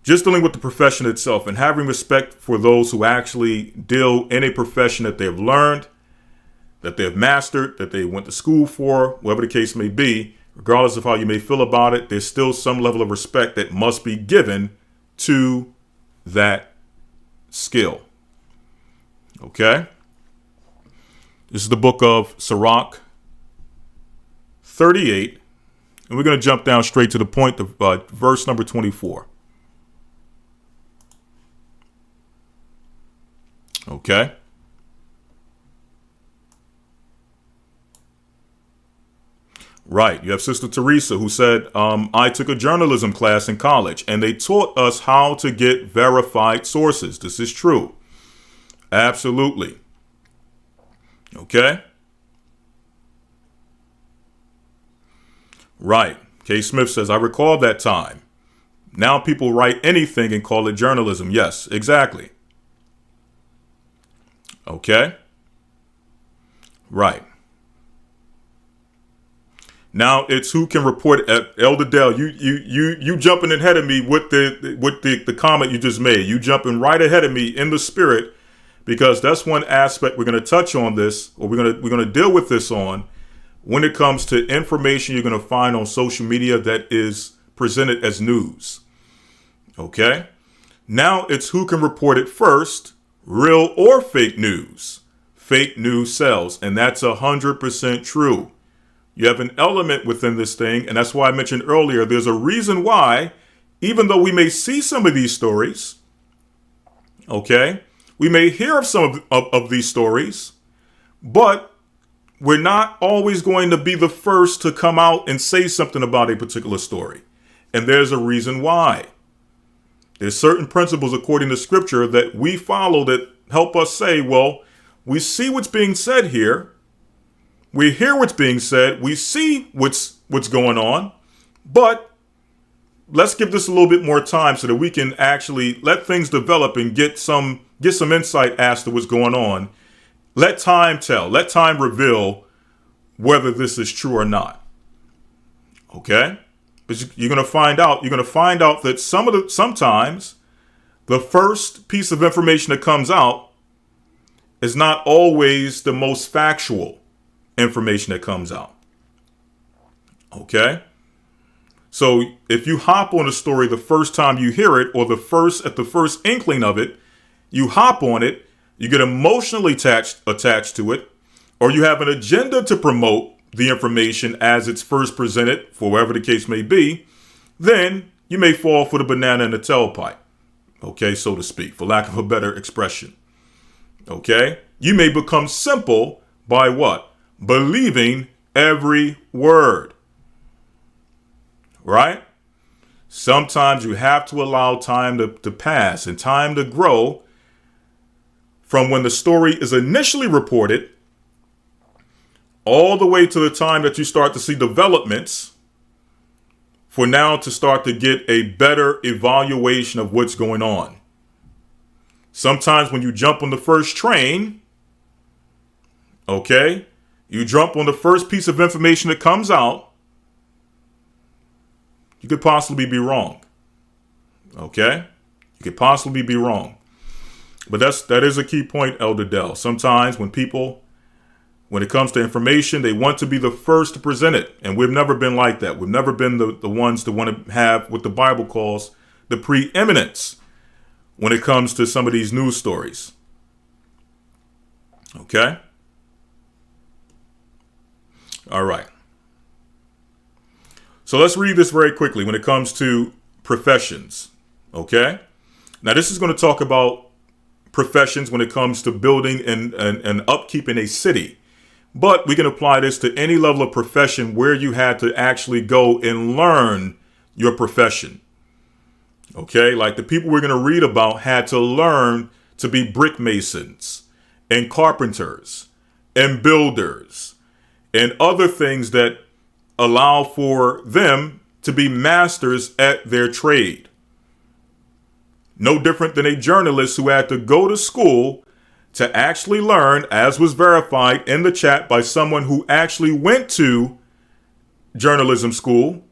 A: Just dealing with the profession itself and having respect for those who actually deal in a profession that they've learned, that they have mastered, that they went to school for, whatever the case may be, regardless of how you may feel about it, there's still some level of respect that must be given to that skill. Okay? This is the book of Sirach 38. And we're going to jump down straight to the point of verse number 24. Okay? Right. You have Sister Teresa who said, I took a journalism class in college and they taught us how to get verified sources. This is true. Absolutely. Okay. Right. K. Smith says, I recall that time. Now people write anything and call it journalism. Yes, exactly. Okay. Right. Now it's who can report it. Elder Dell, you jumping ahead of me with the comment you just made. You jumping right ahead of me in the spirit, because that's one aspect we're going to touch on this, or we're going to deal with this on, when it comes to information you're going to find on social media that is presented as news. Okay? Now it's who can report it first, real or fake news. Fake news sells, and that's 100% true. You have an element within this thing, and that's why I mentioned earlier, there's a reason why, even though we may see some of these stories, okay, we may hear of some of these stories, but we're not always going to be the first to come out and say something about a particular story. And there's a reason why. There's certain principles according to scripture that we follow that help us say, well, we see what's being said here. We hear what's being said. We see what's going on. But let's give this a little bit more time so that we can actually let things develop and get some insight as to what's going on. Let time tell. Let time reveal whether this is true or not. Okay? But you're going to find out. You're going to find out that sometimes the first piece of information that comes out is not always the most factual information that comes out. Okay? So if you hop on a story the first time you hear it, or at the first inkling of it, you hop on it, you get emotionally attached to it, or you have an agenda to promote the information as it's first presented, for whatever the case may be, then you may fall for the banana in the tailpipe. Okay, so to speak, for lack of a better expression. Okay? You may become simple by what? Believing every word. Right? Sometimes you have to allow time to pass and time to grow from when the story is initially reported all the way to the time that you start to see developments, for now to start to get a better evaluation of what's going on. Sometimes when you jump on the first train, okay, you jump on the first piece of information that comes out, you could possibly be wrong. Okay? You could possibly be wrong. But that is a key point, Elder Dell. Sometimes when it comes to information, they want to be the first to present it. And we've never been like that. We've never been the ones that want to have what the Bible calls the preeminence when it comes to some of these news stories. Okay? All right. So let's read this very quickly when it comes to professions. Okay? Now this is going to talk about professions when it comes to building and upkeep in a city. But we can apply this to any level of profession where you had to actually go and learn your profession. Okay? Like the people we're going to read about had to learn to be brick masons and carpenters and builders and other things that allow for them to be masters at their trade. No different than a journalist who had to go to school to actually learn, as was verified in the chat by someone who actually went to journalism school,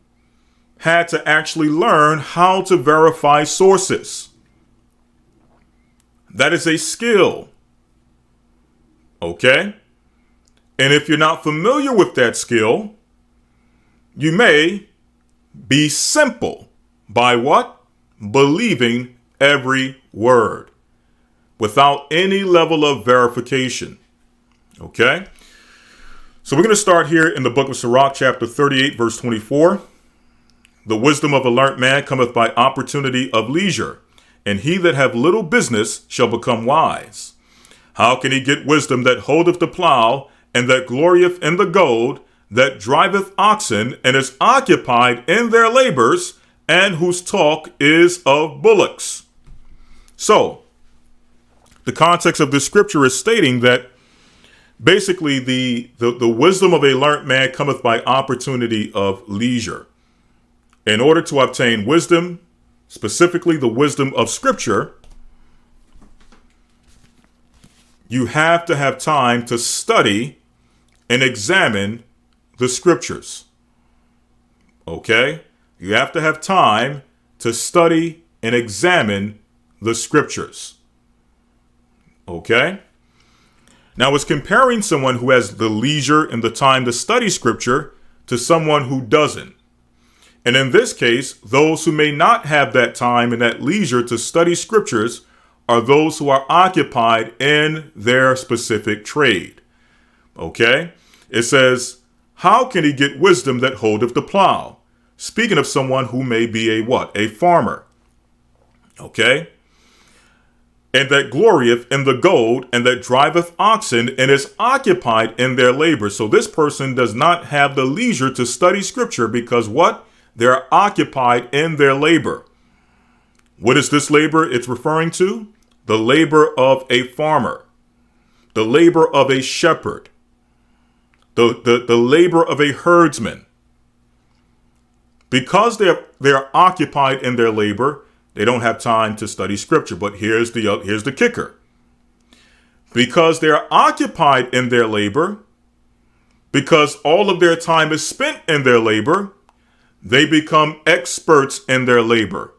A: had to actually learn how to verify sources. That is a skill. Okay? And if you're not familiar with that skill, you may be simple by what? Believing every word without any level of verification. Okay? So we're going to start here in the book of Sirach, chapter 38, verse 24. The wisdom of a learnt man cometh by opportunity of leisure, and he that have little business shall become wise. How can he get wisdom that holdeth the plow, and that glorieth in the goad, that driveth oxen, and is occupied in their labors, and whose talk is of bullocks? So, the context of this scripture is stating that basically the wisdom of a learnt man cometh by opportunity of leisure. In order to obtain wisdom, specifically the wisdom of scripture, you have to have time to study and examine the scriptures. Okay? You have to have time to study and examine the scriptures. Okay? Now, it's comparing someone who has the leisure and the time to study scripture to someone who doesn't. And in this case, those who may not have that time and that leisure to study scriptures are those who are occupied in their specific trade. Okay? It says, how can he get wisdom that holdeth the plow? Speaking of someone who may be a what? A farmer. Okay? And that glorieth in the goad, and that driveth oxen, and is occupied in their labor. So this person does not have the leisure to study scripture because what? They're occupied in their labor. What is this labor it's referring to? The labor of a farmer, the labor of a shepherd, the labor of a herdsman. Because they're occupied in their labor, they don't have time to study scripture. But here's the kicker. Because they're occupied in their labor, because all of their time is spent in their labor, they become experts in their labor.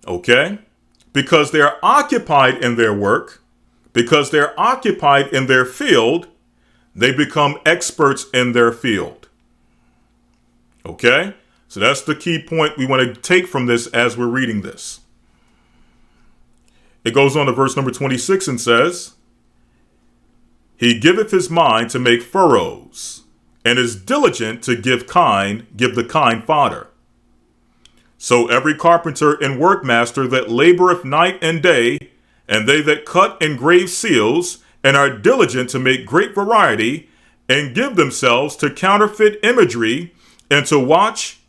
A: Okay? Because they're occupied in their work, because they're occupied in their field, they become experts in their field. Okay? So that's the key point we want to take from this as we're reading this. It goes on to verse number 26 and says, he giveth his mind to make furrows, and is diligent to give the kind fodder. So every carpenter and workmaster that laboreth night and day, and they that cut and grave seals, and are diligent to make great variety, and give themselves to counterfeit imagery, and to watch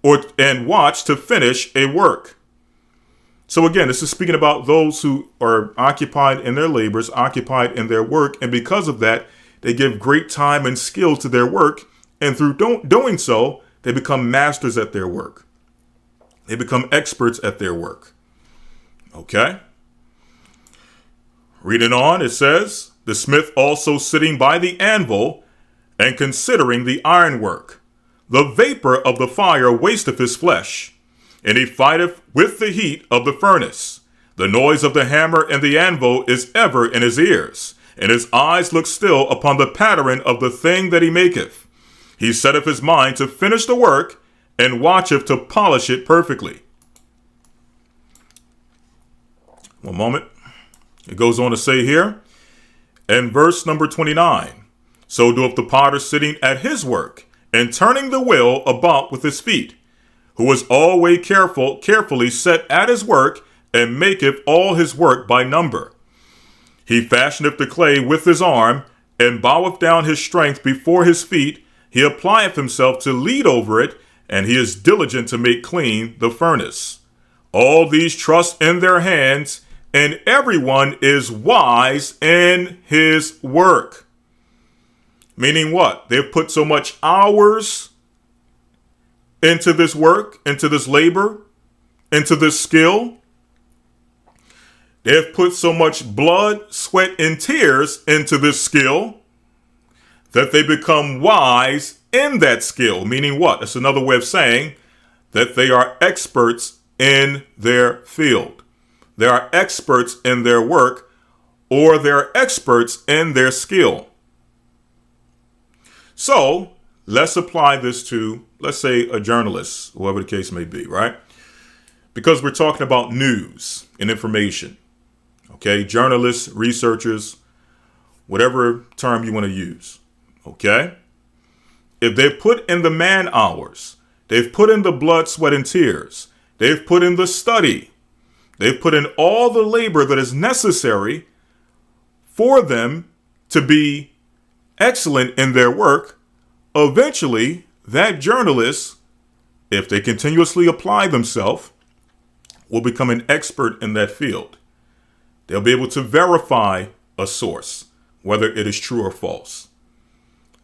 A: to finish a work. So again, this is speaking about those who are occupied in their labors, occupied in their work, and because of that, they give great time and skill to their work, and through doing so, they become masters at their work. They become experts at their work. Okay? Reading on, it says, the smith also sitting by the anvil, and considering the ironwork. The vapor of the fire wasteth his flesh, and he fighteth with the heat of the furnace. The noise of the hammer and the anvil is ever in his ears, and his eyes look still upon the pattern of the thing that he maketh. He setteth his mind to finish the work, and watcheth to polish it perfectly. One moment. It goes on to say here, in verse number 29, so doeth the potter sitting at his work, and turning the wheel about with his feet, who is always carefully set at his work, and maketh all his work by number. He fashioneth the clay with his arm, and boweth down his strength before his feet. He applieth himself to lead over it, and he is diligent to make clean the furnace. All these trust in their hands, and everyone is wise in his work. Meaning what? They've put so much hours into this work, into this labor, into this skill. They have put so much blood, sweat, and tears into this skill that they become wise in that skill. Meaning what? That's another way of saying that they are experts in their field. They are experts in their work, or they're experts in their skill. So let's apply this to, let's say, a journalist, whoever the case may be, right? Because we're talking about news and information. Okay, journalists, researchers, whatever term you want to use. Okay? If they've put in the man hours, they've put in the blood, sweat, and tears, they've put in the study, they've put in all the labor that is necessary for them to be excellent in their work, eventually that journalist, if they continuously apply themselves, will become an expert in that field. They'll be able to verify a source, whether it is true or false.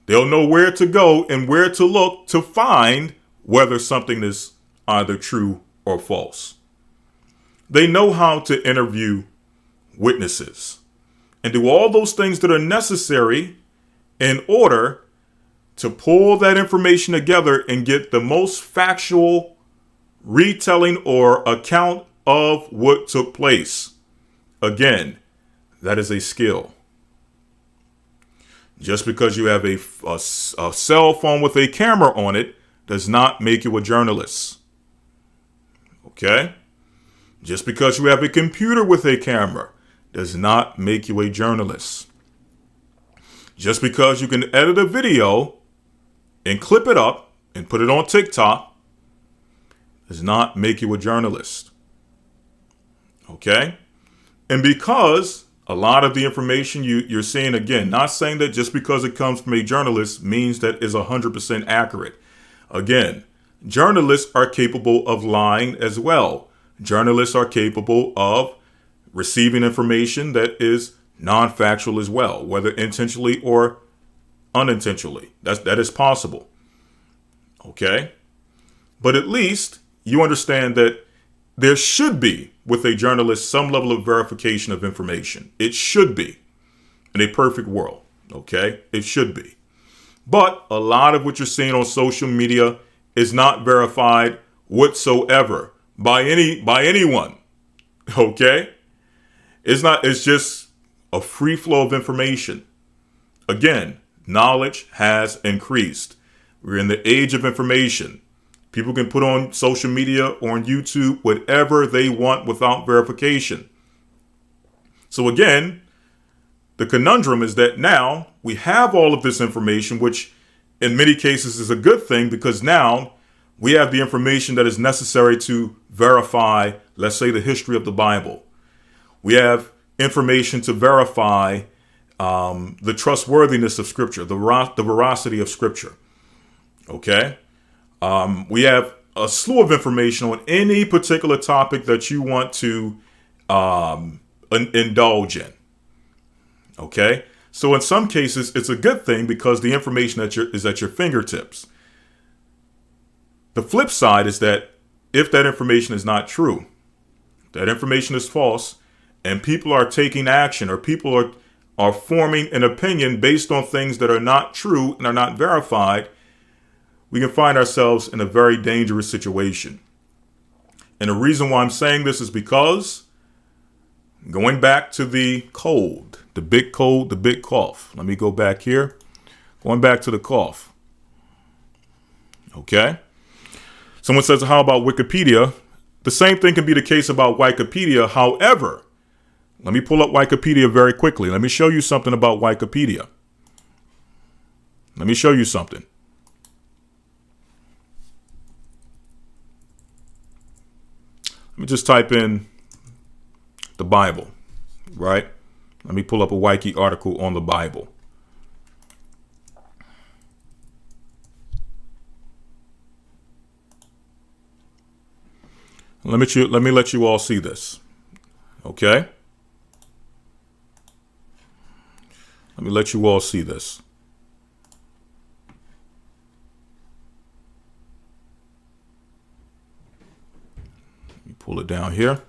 A: They'll know where to go and where to look to find whether something is either true or false. They know how to interview witnesses and do all those things that are necessary in order to pull that information together and get the most factual retelling or account of what took place. Again, that is a skill. Just because you have a cell phone with a camera on it does not make you a journalist. Okay? Just because you have a computer with a camera does not make you a journalist. Just because you can edit a video and clip it up and put it on TikTok does not make you a journalist. Okay? And because a lot of the information you're seeing, again, not saying that just because it comes from a journalist means that is 100% accurate. Again, journalists are capable of lying as well. Journalists are capable of receiving information that is non-factual as well, whether intentionally or unintentionally. That is possible. Okay? But at least you understand that there should be, with a journalist, some level of verification of information. It should be in a perfect world. Okay? It should be. But a lot of what you're seeing on social media is not verified whatsoever by anyone. Okay? It's just a free flow of information. Again, knowledge has increased. We're in the age of information. People can put on social media or on YouTube whatever they want without verification. So again, the conundrum is that now we have all of this information, which in many cases is a good thing, because now we have the information that is necessary to verify, let's say, the history of the Bible. We have information to verify the trustworthiness of Scripture, the veracity of Scripture. Okay? We have a slew of information on any particular topic that you want to indulge in. Okay? So in some cases, it's a good thing because the information is at your fingertips. The flip side is that if that information is not true, that information is false, and people are taking action, or people are forming an opinion based on things that are not true and are not verified, we can find ourselves in a very dangerous situation. And the reason why I'm saying this is because going back to the cold, the big cold, the big cough. Let me go back here. Going back to the cough. Okay. Someone says, how about Wikipedia? The same thing can be the case about Wikipedia. However, let me pull up Wikipedia very quickly. Let me show you something about Wikipedia. Let me show you something. Let me just type in the Bible, right? Let me pull up a Wiki article on the Bible. Let me let you all see this. Okay? Let me let you all see this. Let me pull it down here.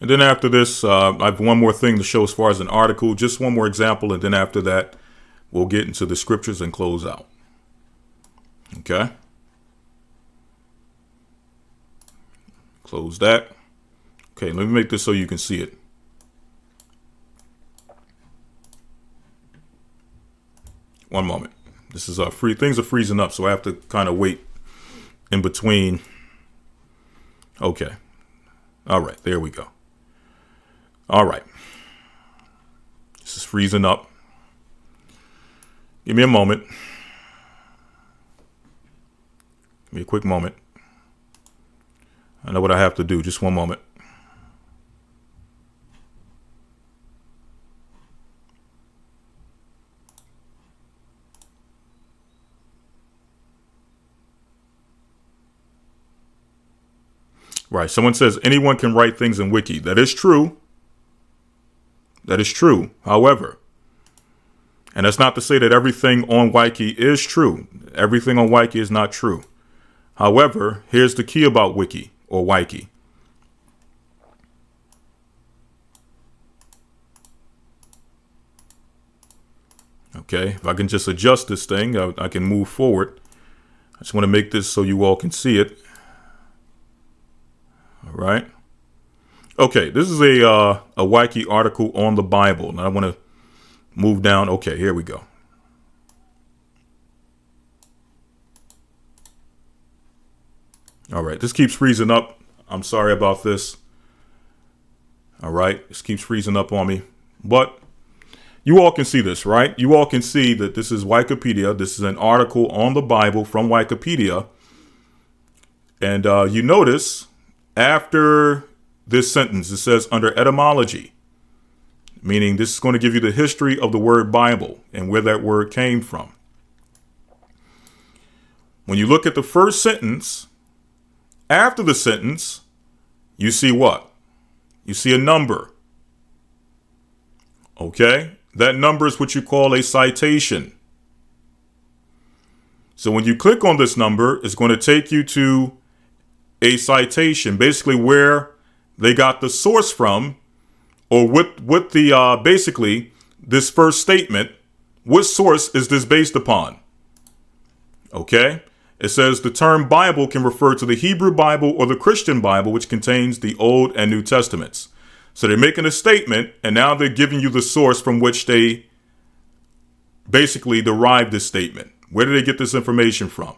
A: And then after this, I have one more thing to show as far as an article, just one more example. And then after that, we'll get into the scriptures and close out. Okay. Close that. Okay, let me make this so you can see it. One moment. This is free. Things are freezing up, so I have to kind of wait in between. Okay. All right, there we go. All right. This is freezing up. Give me a moment. Give me a quick moment. I know what I have to do. Just one moment. Right. Someone says anyone can write things in Wiki. That is true. That is true. However, and that's not to say that everything on Wiki is true. Everything on Wiki is not true. However, here's the key about Wiki or Wiki. Okay, if I can just adjust this thing, I can move forward. I just want to make this so you all can see it. All right. Okay, this is a Wiki article on the Bible. Now I want to move down. Okay, here we go. All right, this keeps freezing up. I'm sorry about this. All right, this keeps freezing up on me. But you all can see this, right? You all can see that this is Wikipedia. This is an article on the Bible from Wikipedia. And you notice after this sentence, it says under etymology, meaning this is going to give you the history of the word Bible and where that word came from. When you look at the first sentence, after the sentence, you see what? You see a number. Okay? That number is what you call a citation. So when you click on this number, it's going to take you to a citation, basically where they got the source from, or what the basically this first statement, what source is this based upon? Okay? It says the term Bible can refer to the Hebrew Bible or the Christian Bible, which contains the Old and New Testaments. So they're making a statement, and now they're giving you the source from which they basically derived this statement. Where did they get this information from?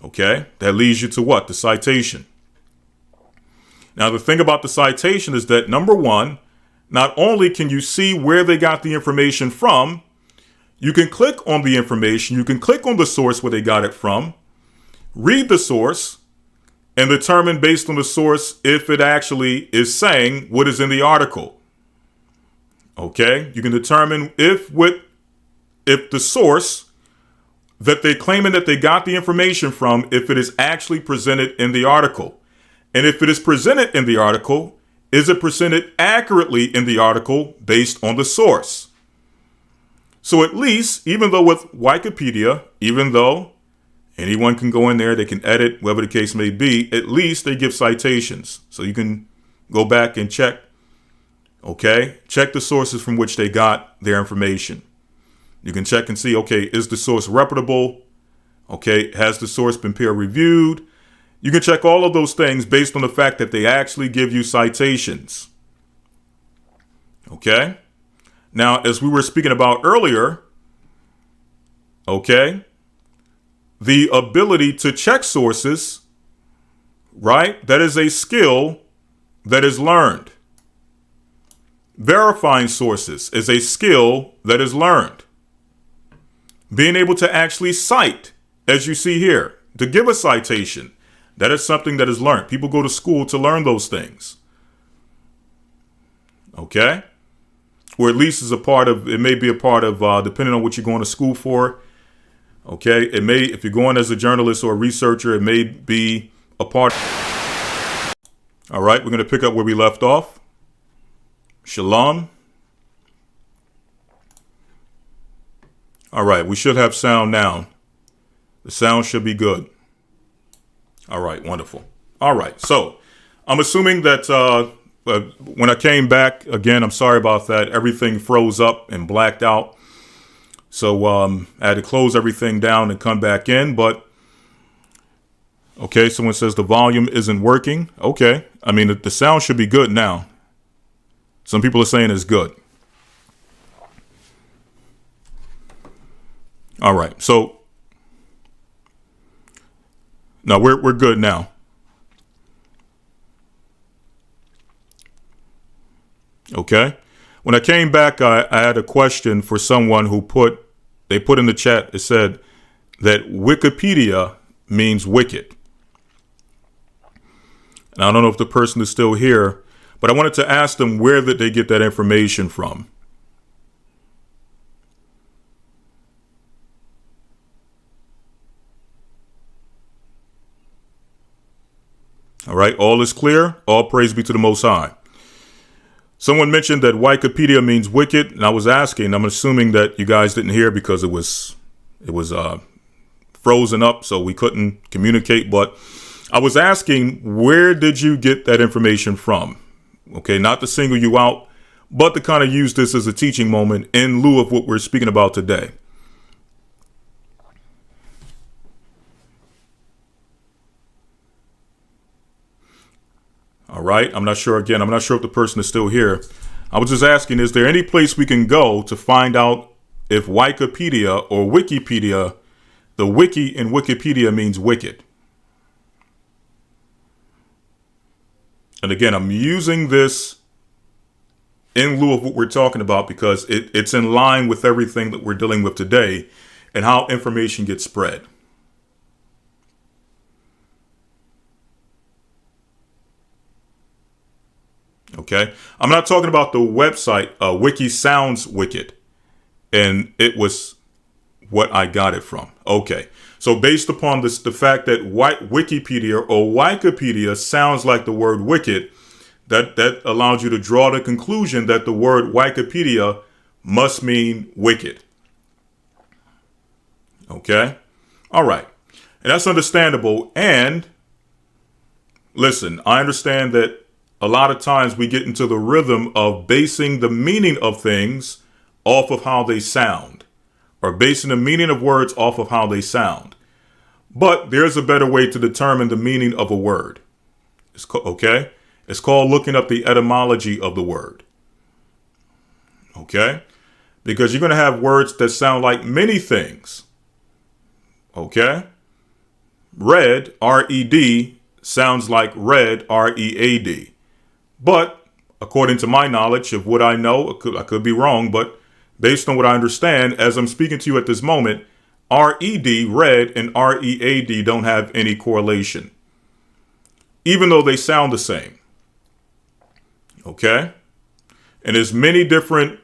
A: Okay, that leads you to what? The citation. Now, the thing about the citation is that, number one, not only can you see where they got the information from, you can click on the information, you can click on the source where they got it from, read the source, and determine based on the source if it actually is saying what is in the article. Okay, you can determine if the source that they claiming that they got the information from, if it is actually presented in the article. And if it is presented in the article, is it presented accurately in the article based on the source? So at least, even though with Wikipedia, even though anyone can go in there, they can edit, whatever the case may be, at least they give citations. So you can go back and check, okay? Check the sources from which they got their information. You can check and see, okay, is the source reputable? Okay, has the source been peer reviewed? You can check all of those things based on the fact that they actually give you citations. Okay? Now, as we were speaking about earlier, okay, the ability to check sources, right? That is a skill that is learned. Verifying sources is a skill that is learned. Being able to actually cite, as you see here, to give a citation, that is something that is learned. People go to school to learn those things. Okay? Or at least it may be a part of, depending on what you're going to school for. Okay? It may, if you're going as a journalist or a researcher, it may be a part. All right, we're going to pick up where we left off. Shalom. All right, we should have sound now. The sound should be good. All right, wonderful. All right, so I'm assuming that when I came back, again, I'm sorry about that. Everything froze up and blacked out. So I had to close everything down and come back in. But Okay, someone says the volume isn't working. Okay, I mean, the sound should be good now. Some people are saying it's good. All right, so now we're good now. Okay, when I came back, I had a question for someone who they put in the chat. It said that Wikipedia means wicked. And I don't know if the person is still here, but I wanted to ask them, where did they get that information from? All right, all is clear. All praise be to the Most High. Someone mentioned that Wikipedia means wicked, and I was asking. I'm assuming that you guys didn't hear because it was frozen up, so we couldn't communicate. But I was asking, where did you get that information from? Okay, not to single you out, but to kind of use this as a teaching moment in lieu of what we're speaking about today. All right, I'm not sure if the person is still here. I was just asking, is there any place we can go to find out if Wikipedia or Wikipedia, the wiki in Wikipedia means wicked? And again, I'm using this in lieu of what we're talking about because it's in line with everything that we're dealing with today and how information gets spread. Okay, I'm not talking about the website. Wiki sounds wicked, and it was what I got it from. Okay, so based upon this, the fact that Wikipedia or Wikipedia sounds like the word wicked, that allows you to draw the conclusion that the word Wikipedia must mean wicked. Okay, all right, and that's understandable. And listen, I understand that a lot of times we get into the rhythm of basing the meaning of things off of how they sound, or basing the meaning of words off of how they sound. But there's a better way to determine the meaning of a word. It's called looking up the etymology of the word. Okay? Because you're going to have words that sound like many things. Okay? Red, R-E-D, sounds like red, R-E-A-D. But according to my knowledge of what I know, I could be wrong, but based on what I understand, as I'm speaking to you at this moment, R-E-D, red, and R-E-A-D don't have any correlation, even though they sound the same. Okay? And there's many different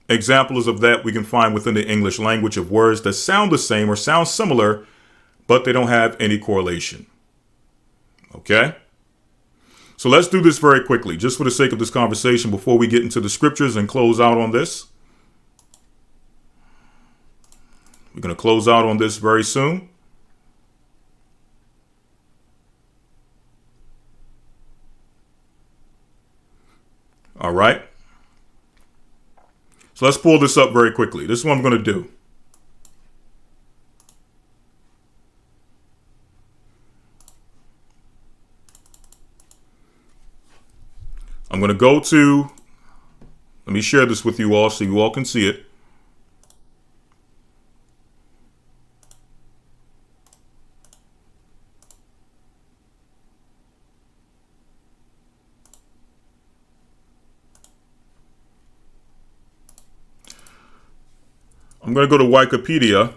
A: examples of that we can find within the English language of words that sound the same or sound similar, but they don't have any correlation. Okay? So let's do this very quickly, just for the sake of this conversation, before we get into the scriptures and close out on this. We're going to close out on this very soon. All right. So let's pull this up very quickly. This is what I'm going to do. I'm going to go to, let me share this with you all so you all can see it. I'm going to go to Wikipedia.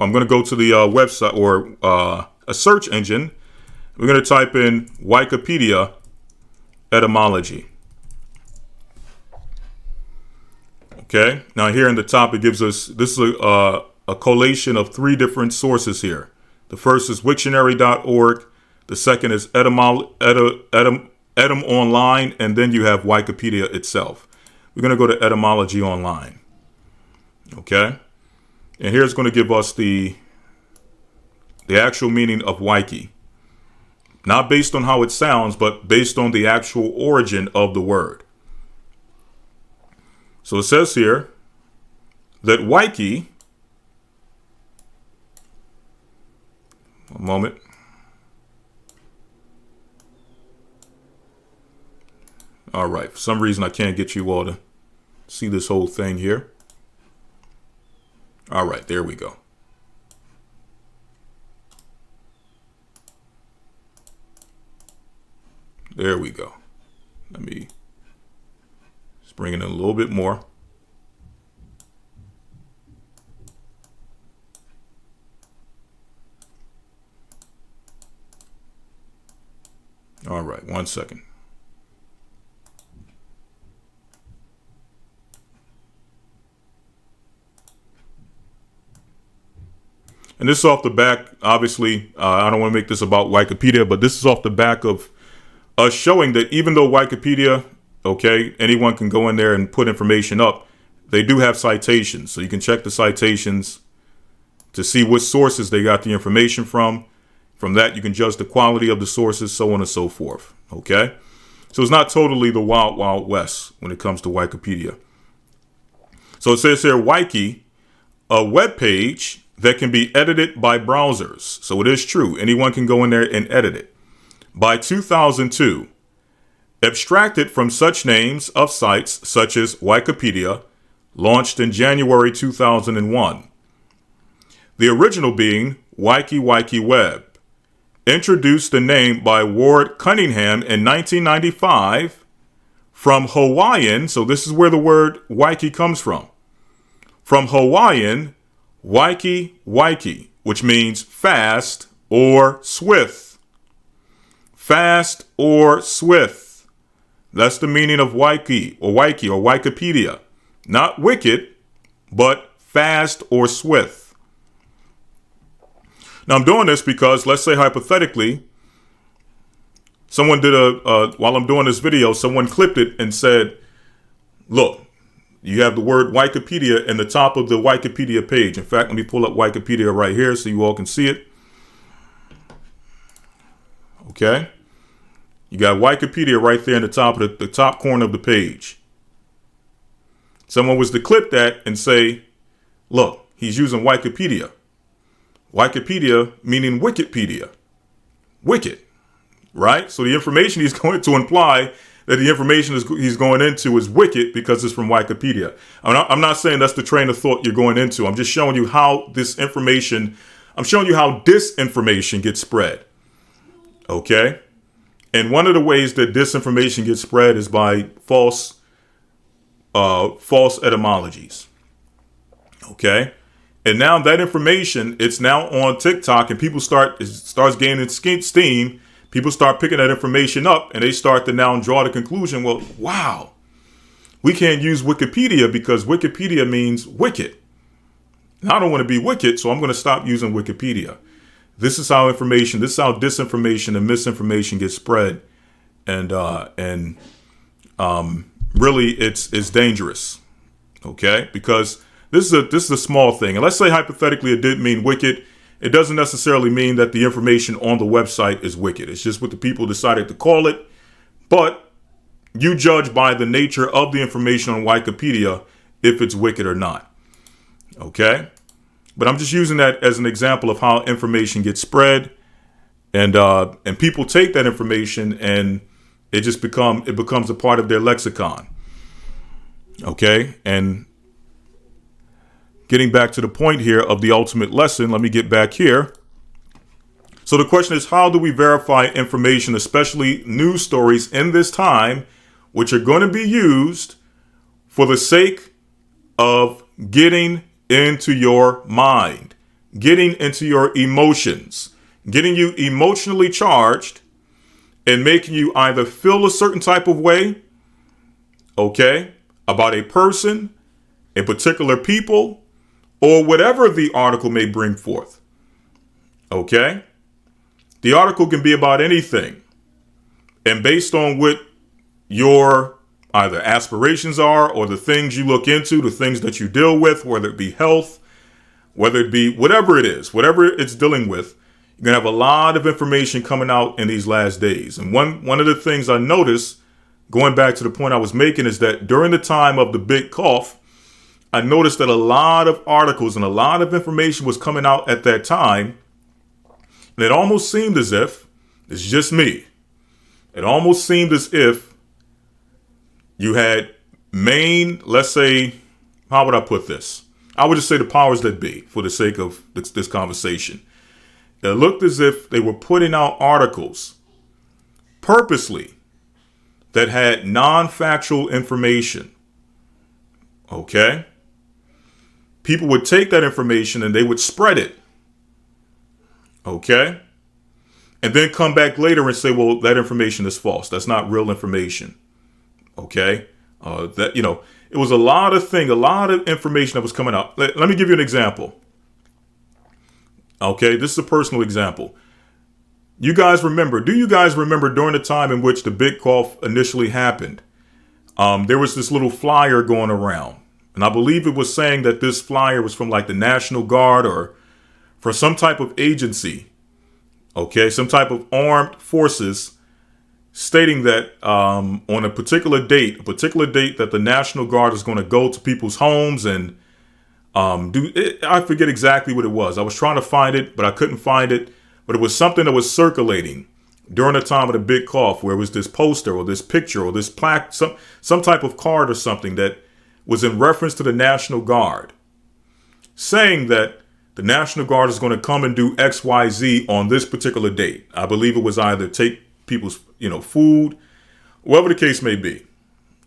A: I'm going to go to the website or a search engine. We're going to type in Wikipedia etymology. Okay, now here in the top it gives us, this is a collation of 3 different sources here. The first is Wiktionary.org, the second is Etym Online, and then you have Wikipedia itself. We're going to go to Etymology Online. Okay, and here's going to give us the actual meaning of wiki. Not based on how it sounds, but based on the actual origin of the word. So it says here that wiki, one moment. All right. For some reason, I can't get you all to see this whole thing here. All right. There we go. There we go. Let me just bring it in a little bit more. All right, 1 second. And this is off the back, obviously, I don't want to make this about Wikipedia, but this is off the back of us showing that even though Wikipedia, okay, anyone can go in there and put information up, they do have citations. So you can check the citations to see what sources they got the information from. From that, you can judge the quality of the sources, so on and so forth. Okay? So it's not totally the wild, wild west when it comes to Wikipedia. So it says here, Wiki, a web page that can be edited by browsers. So it is true. Anyone can go in there and edit it. By 2002, abstracted from such names of sites such as Wikipedia, launched in January 2001. The original being Wiki Wiki Web. Introduced the name by Ward Cunningham in 1995 from Hawaiian. So this is where the word Wiki comes from. From Hawaiian, Wiki Wiki, which means fast or swift. Fast or swift. That's the meaning of Wiki or Wikipedia. Not wicked, but fast or swift. Now, I'm doing this because, let's say hypothetically, someone did while I'm doing this video, someone clipped it and said, look, you have the word Wikipedia in the top of the Wikipedia page. In fact, let me pull up Wikipedia right here so you all can see it. Okay. You got Wikipedia right there in the top corner of the page. Someone was to clip that and say, look, he's using Wikipedia. Wikipedia meaning Wikipedia. Wicked, right? So the information he's going to imply that the information he's going into is wicked because it's from Wikipedia. I'm not saying that's the train of thought you're going into. I'm just showing you how I'm showing you how disinformation gets spread. Okay? And one of the ways that disinformation gets spread is by false etymologies. Okay? And now that information, it's now on TikTok, and people starts gaining steam. People start picking that information up, and they start to now draw the conclusion, well, wow, we can't use Wikipedia because Wikipedia means wicked. And I don't want to be wicked, so I'm going to stop using Wikipedia. This is how disinformation and misinformation gets spread. And really it's dangerous. Okay? Because this is a small thing. And let's say hypothetically it did mean wicked. It doesn't necessarily mean that the information on the website is wicked. It's just what the people decided to call it. But you judge by the nature of the information on Wikipedia if it's wicked or not. Okay? But I'm just using that as an example of how information gets spread. And people take that information and it becomes a part of their lexicon. Okay? And getting back to the point here of the ultimate lesson, let me get back here. So the question is, how do we verify information, especially news stories in this time, which are going to be used for the sake of getting into your mind, getting into your emotions, getting you emotionally charged and making you either feel a certain type of way, okay, about a person, a particular people, or whatever the article may bring forth. Okay? The article can be about anything. And based on what your either aspirations are or the things you look into, the things that you deal with, whether it be health, whether it be whatever it is, whatever it's dealing with, you're going to have a lot of information coming out in these last days. And one of the things I noticed, going back to the point I was making, is that during the time of the big cough, I noticed that a lot of articles and a lot of information was coming out at that time. And it almost seemed as if, it's just me, it almost seemed as if You had main, let's say, how would I put this? I would just say the powers that be for the sake of this conversation. It looked as if they were putting out articles purposely that had non-factual information. Okay? People would take that information and they would spread it. Okay? And then come back later and say, well, that information is false. That's not real information. Okay? It was a lot of information that was coming out. Let me give you an example. Okay? This is a personal example. Do you guys remember during the time in which the big cough initially happened? There was this little flyer going around. And I believe it was saying that this flyer was from like the National Guard or for some type of agency. Okay, some type of armed forces stating that on a particular date that the National Guard is going to go to people's homes and do it. I forget exactly what it was. I was trying to find it, but I couldn't find it. But it was something that was circulating during the time of the big cough, where it was this poster or this picture or this plaque, some type of card or something that was in reference to the National Guard, saying that the National Guard is going to come and do X, Y, Z on this particular date. I believe it was either take people's, food, whatever the case may be.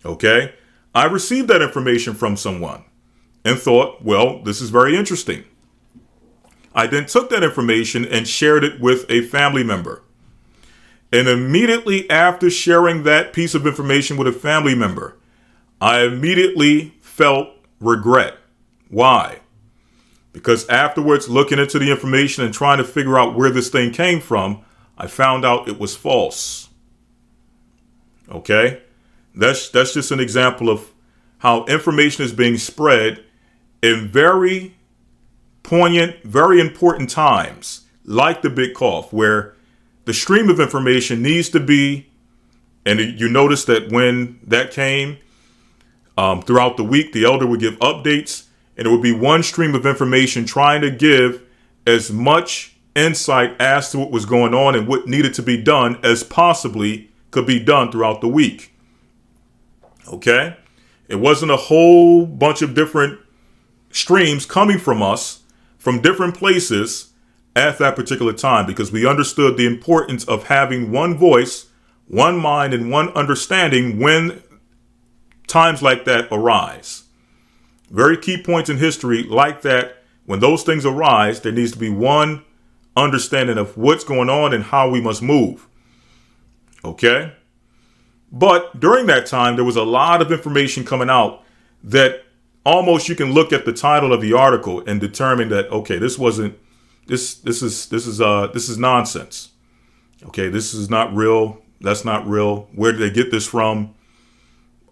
A: Okay. I received that information from someone and thought, well, this is very interesting. I then took that information and shared it with a family member. And immediately after sharing that piece of information with a family member, I immediately felt regret. Why? Because afterwards, looking into the information and trying to figure out where this thing came from, I found out it was false. Okay? That's just an example of how information is being spread in very poignant, very important times, like the big cough, where the stream of information needs to be, and you notice that when that came throughout the week, the elder would give updates, and it would be one stream of information trying to give as much insight as to what was going on and what needed to be done as possibly could be done throughout the week. Okay? It wasn't a whole bunch of different streams coming from us from different places at that particular time, because we understood the importance of having one voice, one mind, and one understanding when times like that arise. Very key points in history like that. When those things arise, there needs to be one understanding of what's going on and how we must move. Okay? But during that time, there was a lot of information coming out that almost you can look at the title of the article and determine that, okay, this is nonsense. Okay, this is not real. That's not real. Where did they get this from?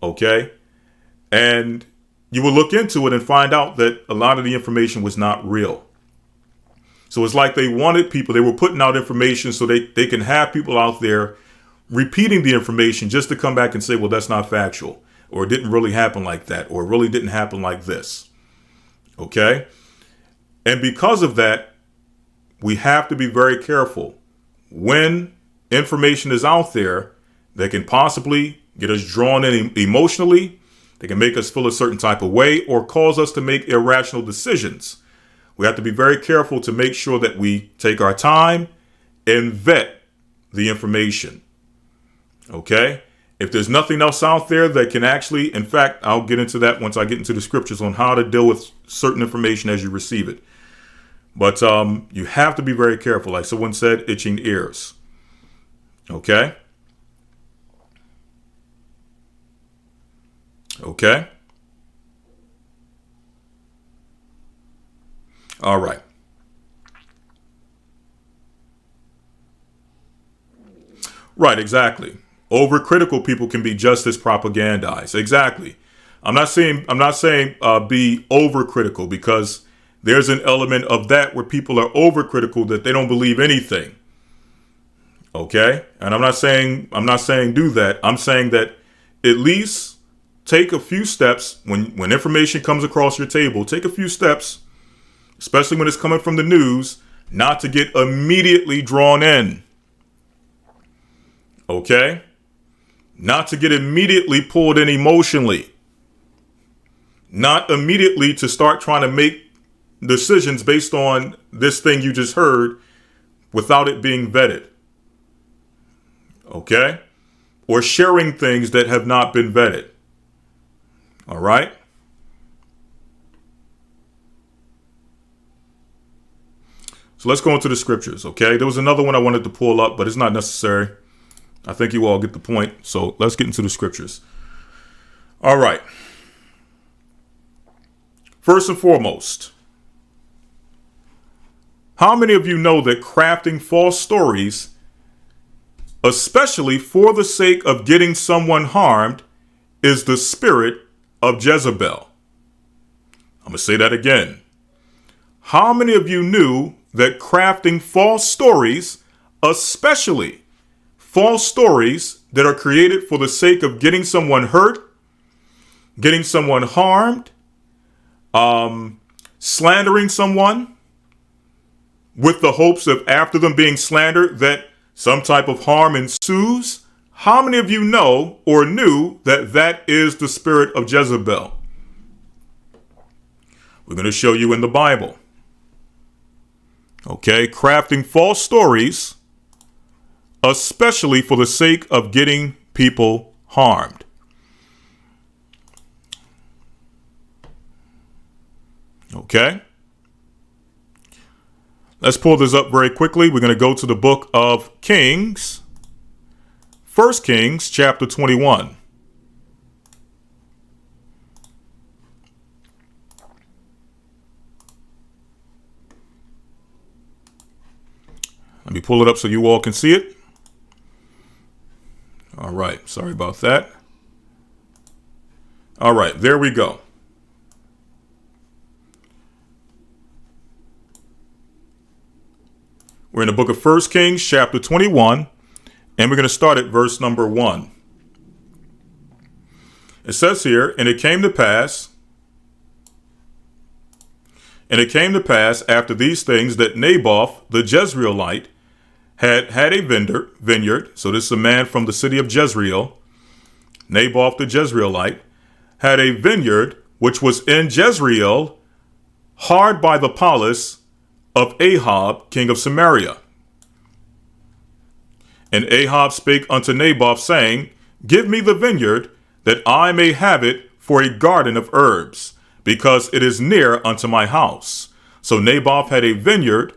A: Okay. And you will look into it and find out that a lot of the information was not real. So it's like they were putting out information so they can have people out there repeating the information just to come back and say, well, that's not factual, or it didn't really happen like that, or it really didn't happen like this. Okay. And because of that, we have to be very careful when information is out there that can possibly get us drawn in emotionally. They can make us feel a certain type of way or cause us to make irrational decisions. We have to be very careful to make sure that we take our time and vet the information. Okay? If there's nothing else out there that can actually, in fact, I'll get into that once I get into the scriptures on how to deal with certain information as you receive it. But you have to be very careful. Like someone said, itching ears. Okay? Okay? All right. Right, exactly. Overcritical people can be just as propagandized. Exactly. I'm not saying be overcritical, because there's an element of that where people are overcritical that they don't believe anything. Okay? And I'm not saying do that. I'm saying that at least take a few steps when information comes across your table. Take a few steps, especially when it's coming from the news, not to get immediately drawn in. Okay? not to get immediately pulled in emotionally, not immediately to start trying to make decisions based on this thing you just heard without it being vetted. Okay? Or sharing things that have not been vetted. All right? So let's go into the scriptures, okay? There was another one I wanted to pull up, but it's not necessary. I think you all get the point. So let's get into the scriptures. All right. First and foremost, how many of you know that crafting false stories, especially for the sake of getting someone harmed, is the spirit of Jezebel? I'm going to say that again. How many of you knew that crafting false stories, especially false stories that are created for the sake of getting someone hurt, getting someone harmed, slandering someone with the hopes of after them being slandered that some type of harm ensues? How many of you know or knew that that is the spirit of Jezebel? We're going to show you in the Bible. Okay, crafting false stories, especially for the sake of getting people harmed. Okay. Let's pull this up very quickly. We're going to go to the book of Kings. 1 Kings chapter 21. Let me pull it up so you all can see it. All right. Sorry about that. All right. There we go. We're in the book of 1 Kings chapter 21, and we're going to start at verse number 1. It says here, And it came to pass after these things that Naboth the Jezreelite had a vineyard. So this is a man from the city of Jezreel. Naboth the Jezreelite had a vineyard which was in Jezreel, hard by the palace of Ahab, king of Samaria. And Ahab spake unto Naboth, saying, Give me the vineyard, that I may have it for a garden of herbs, because it is near unto my house. So Naboth had a vineyard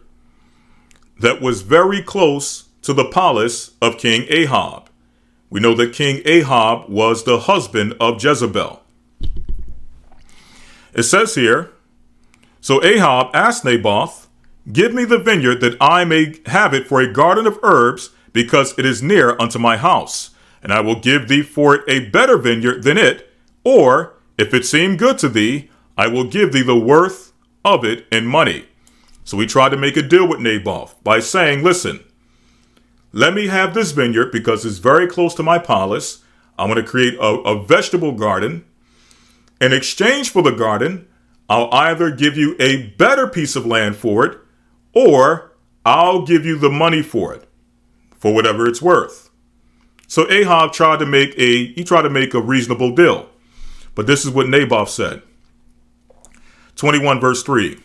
A: that was very close to the palace of King Ahab. We know that King Ahab was the husband of Jezebel. It says here, So Ahab asked Naboth, Give me the vineyard that I may have it for a garden of herbs, because it is near unto my house. And I will give thee for it a better vineyard than it, or, if it seem good to thee, I will give thee the worth of it in money. So he tried to make a deal with Naboth by saying, Listen, let me have this vineyard because it's very close to my palace. I'm going to create a vegetable garden. In exchange for the garden, I'll either give you a better piece of land for it, or I'll give you the money for it, for whatever it's worth. So Ahab tried to make a reasonable deal. But this is what Naboth said. 21 verse 3.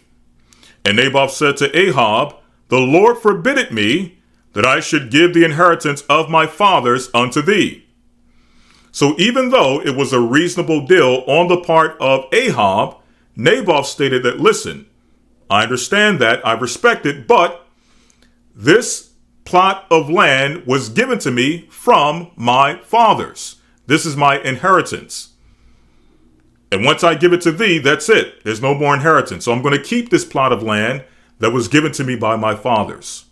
A: And Naboth said to Ahab, The Lord forbid it me that I should give the inheritance of my fathers unto thee. So even though it was a reasonable deal on the part of Ahab, Naboth stated that, listen, I understand that, I respect it, but this plot of land was given to me from my fathers. This is my inheritance. And once I give it to thee, that's it. There's no more inheritance. So I'm going to keep this plot of land that was given to me by my fathers.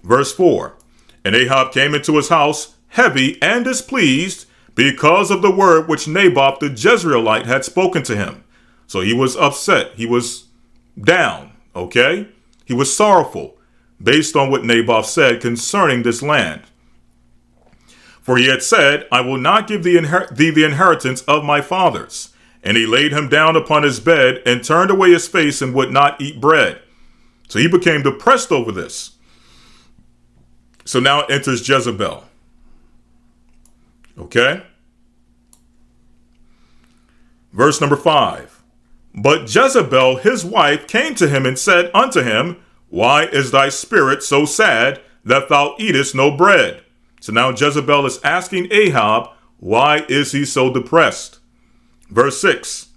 A: Verse 4. And Ahab came into his house heavy and displeased because of the word which Naboth the Jezreelite had spoken to him. So he was upset. He was down. Okay? He was sorrowful based on what Naboth said concerning this land. For he had said, I will not give thee the inheritance of my fathers. And he laid him down upon his bed and turned away his face and would not eat bread. So he became depressed over this. So now enters Jezebel. Okay? Verse number 5. But Jezebel his wife came to him and said unto him, Why is thy spirit so sad that thou eatest no bread? So now Jezebel is asking Ahab, why is he so depressed? Verse 6.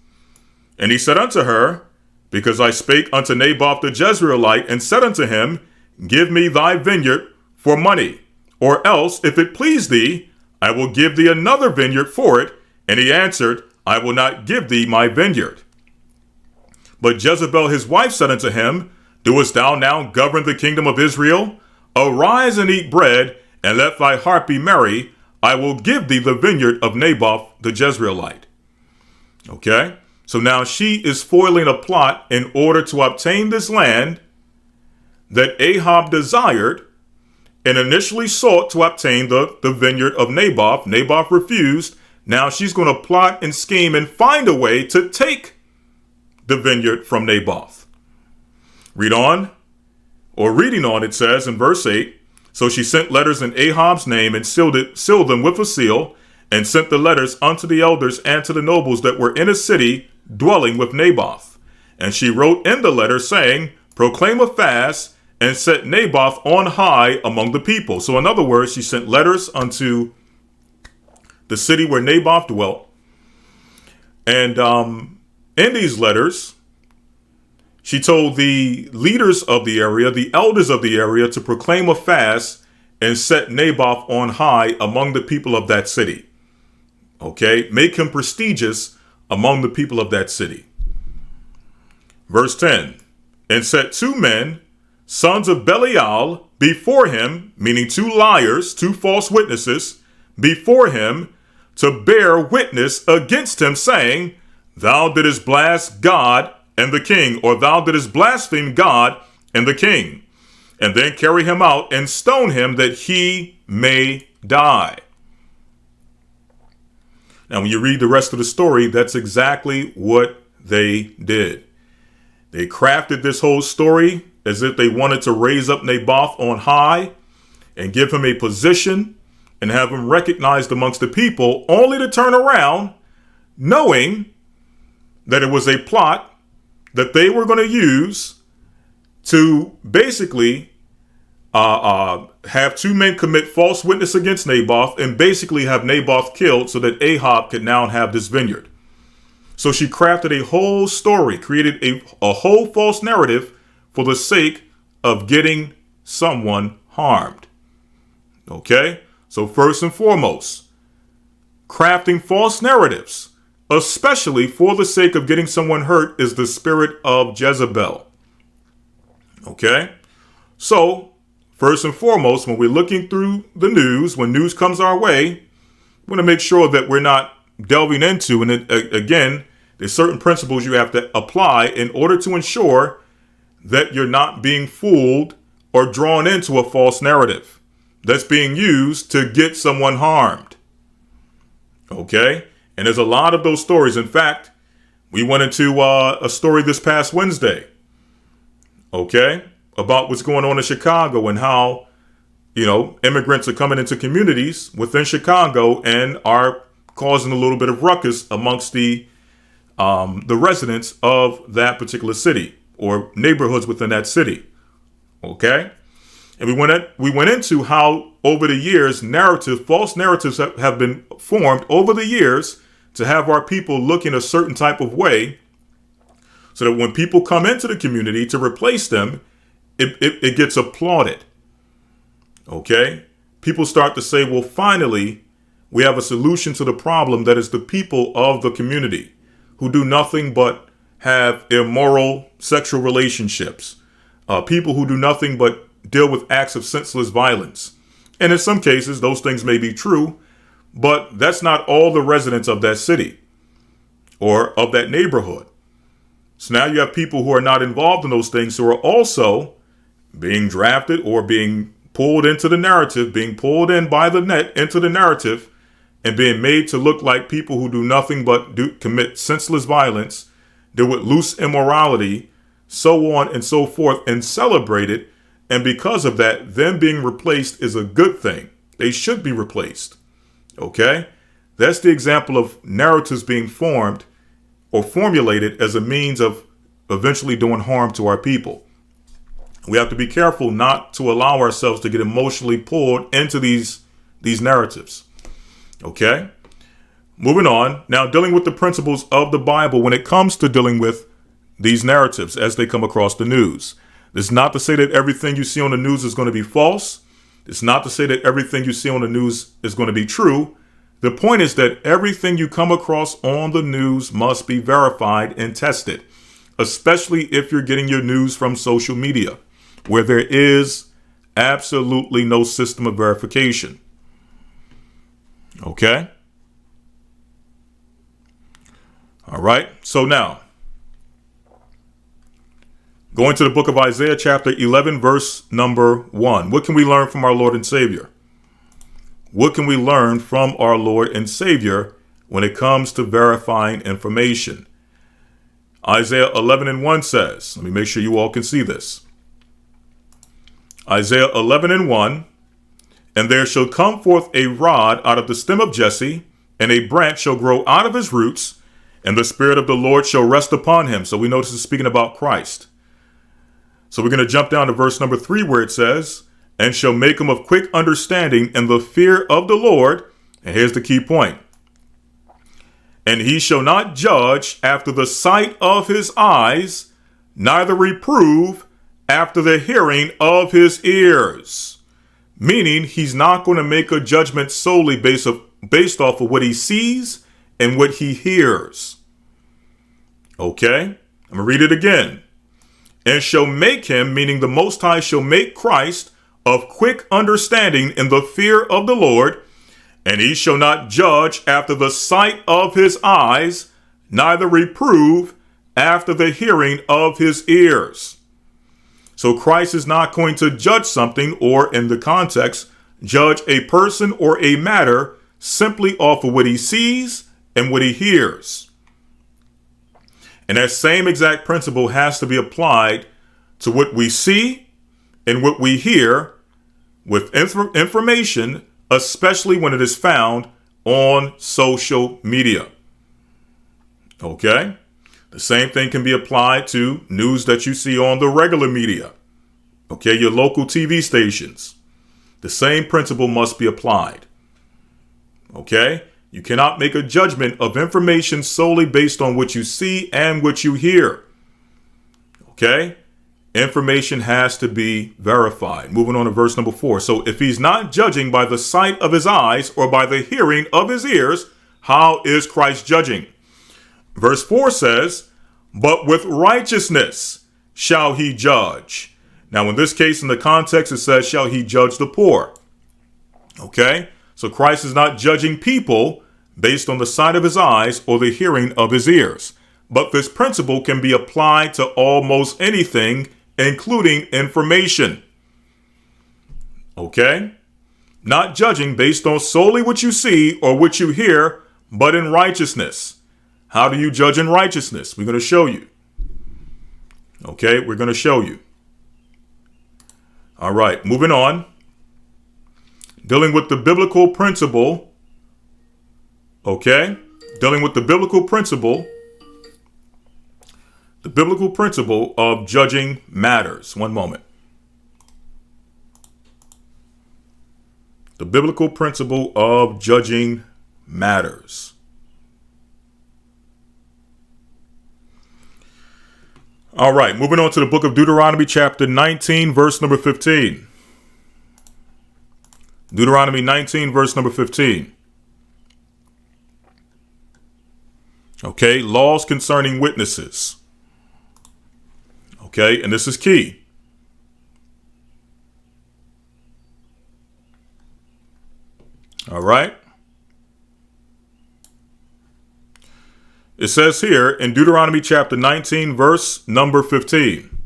A: And he said unto her, Because I spake unto Naboth the Jezreelite, and said unto him, Give me thy vineyard for money, or else, if it please thee, I will give thee another vineyard for it. And he answered, I will not give thee my vineyard. But Jezebel his wife said unto him, Doest thou now govern the kingdom of Israel? Arise and eat bread, and let thy heart be merry. I will give thee the vineyard of Naboth the Jezreelite. Okay? So now she is foiling a plot in order to obtain this land that Ahab desired and initially sought to obtain the vineyard of Naboth. Naboth refused. Now she's going to plot and scheme and find a way to take the vineyard from Naboth. Reading on, it says in verse 8, So she sent letters in Ahab's name and sealed them with a seal, and sent the letters unto the elders and to the nobles that were in a city dwelling with Naboth. And she wrote in the letter, saying, Proclaim a fast, and set Naboth on high among the people. So in other words, she sent letters unto the city where Naboth dwelt. And in these letters, she told the leaders of the area, the elders of the area, to proclaim a fast and set Naboth on high among the people of that city. Okay, make him prestigious among the people of that city. Verse 10, and set 2 men, sons of Belial, before him, meaning 2 liars, 2 false witnesses, before him, to bear witness against him, saying, Thou didst blast God and the king, or thou didst blaspheme God and the king, and then carry him out and stone him that he may die. Now, when you read the rest of the story, that's exactly what they did. They crafted this whole story as if they wanted to raise up Naboth on high and give him a position and have him recognized amongst the people, only to turn around knowing that it was a plot that they were going to use to basically have 2 men commit false witness against Naboth and basically have Naboth killed so that Ahab could now have this vineyard. So she crafted a whole story, created a whole false narrative for the sake of getting someone harmed. Okay? So first and foremost, crafting false narratives, especially for the sake of getting someone hurt, is the spirit of Jezebel. Okay? So, first and foremost, when we're looking through the news, when news comes our way, we want to make sure that we're not delving into, and again, there's certain principles you have to apply in order to ensure that you're not being fooled or drawn into a false narrative that's being used to get someone harmed. Okay? And there's a lot of those stories. In fact, we went into a story this past Wednesday, okay, about what's going on in Chicago and how, immigrants are coming into communities within Chicago and are causing a little bit of ruckus amongst the residents of that particular city or neighborhoods within that city. Okay? And we went into how over the years, false narratives have been formed over the years to have our people look in a certain type of way so that when people come into the community to replace them, it gets applauded. Okay? People start to say, well, finally, we have a solution to the problem that is the people of the community who do nothing but have immoral sexual relationships. People who do nothing but deal with acts of senseless violence. And in some cases, those things may be true, but that's not all the residents of that city or of that neighborhood. So now you have people who are not involved in those things who are also being drafted or being pulled into the narrative, being pulled in by the net into the narrative and being made to look like people who do nothing but commit senseless violence, deal with loose immorality, so on and so forth, and celebrate it. And because of that, them being replaced is a good thing. They should be replaced. Okay? That's the example of narratives being formed or formulated as a means of eventually doing harm to our people. We have to be careful not to allow ourselves to get emotionally pulled into these narratives. Okay? Moving on. Now, dealing with the principles of the Bible when it comes to dealing with these narratives as they come across the news. This is not to say that everything you see on the news is going to be false. It's not to say that everything you see on the news is going to be true. The point is that everything you come across on the news must be verified and tested, especially if you're getting your news from social media, where there is absolutely no system of verification. Okay? All right. So now, going to the book of Isaiah, chapter 11, verse number 1. What can we learn from our Lord and Savior? What can we learn from our Lord and Savior when it comes to verifying information? Isaiah 11 and 1 says, let me make sure you all can see this. Isaiah 11 and 1, and there shall come forth a rod out of the stem of Jesse, and a branch shall grow out of his roots, and the Spirit of the Lord shall rest upon him. So we know this is speaking about Christ. So we're going to jump down to verse number 3 where it says, and shall make him of quick understanding in the fear of the Lord. And here's the key point. And he shall not judge after the sight of his eyes, neither reprove after the hearing of his ears. Meaning he's not going to make a judgment solely based off of what he sees and what he hears. Okay? I'm going to read it again. And shall make him, meaning the Most High shall make Christ, of quick understanding in the fear of the Lord, and he shall not judge after the sight of his eyes, neither reprove after the hearing of his ears. So Christ is not going to judge something, or in the context, judge a person or a matter simply off of what he sees and what he hears. And that same exact principle has to be applied to what we see and what we hear with information, especially when it is found on social media. Okay? The same thing can be applied to news that you see on the regular media. Okay, your local TV stations. The same principle must be applied. Okay? You cannot make a judgment of information solely based on what you see and what you hear. Okay? Information has to be verified. Moving on to verse number 4. So if he's not judging by the sight of his eyes or by the hearing of his ears, how is Christ judging? Verse 4 says, but with righteousness shall he judge. Now, in this case, in the context, it says, shall he judge the poor? Okay? So Christ is not judging people based on the sight of his eyes or the hearing of his ears. But this principle can be applied to almost anything, including information. Okay? Not judging based on solely what you see or what you hear, but in righteousness. How do you judge in righteousness? We're going to show you. Okay? We're going to show you. All right. Moving on. Dealing with the biblical principle. Okay? Dealing with the biblical principle. The biblical principle of judging matters. One moment. The biblical principle of judging matters. All right, moving on to the book of Deuteronomy, chapter 19, verse number 15. Deuteronomy 19, verse number 15. Okay, laws concerning witnesses. Okay, and this is key. All right. It says here in Deuteronomy chapter 19, verse number 15.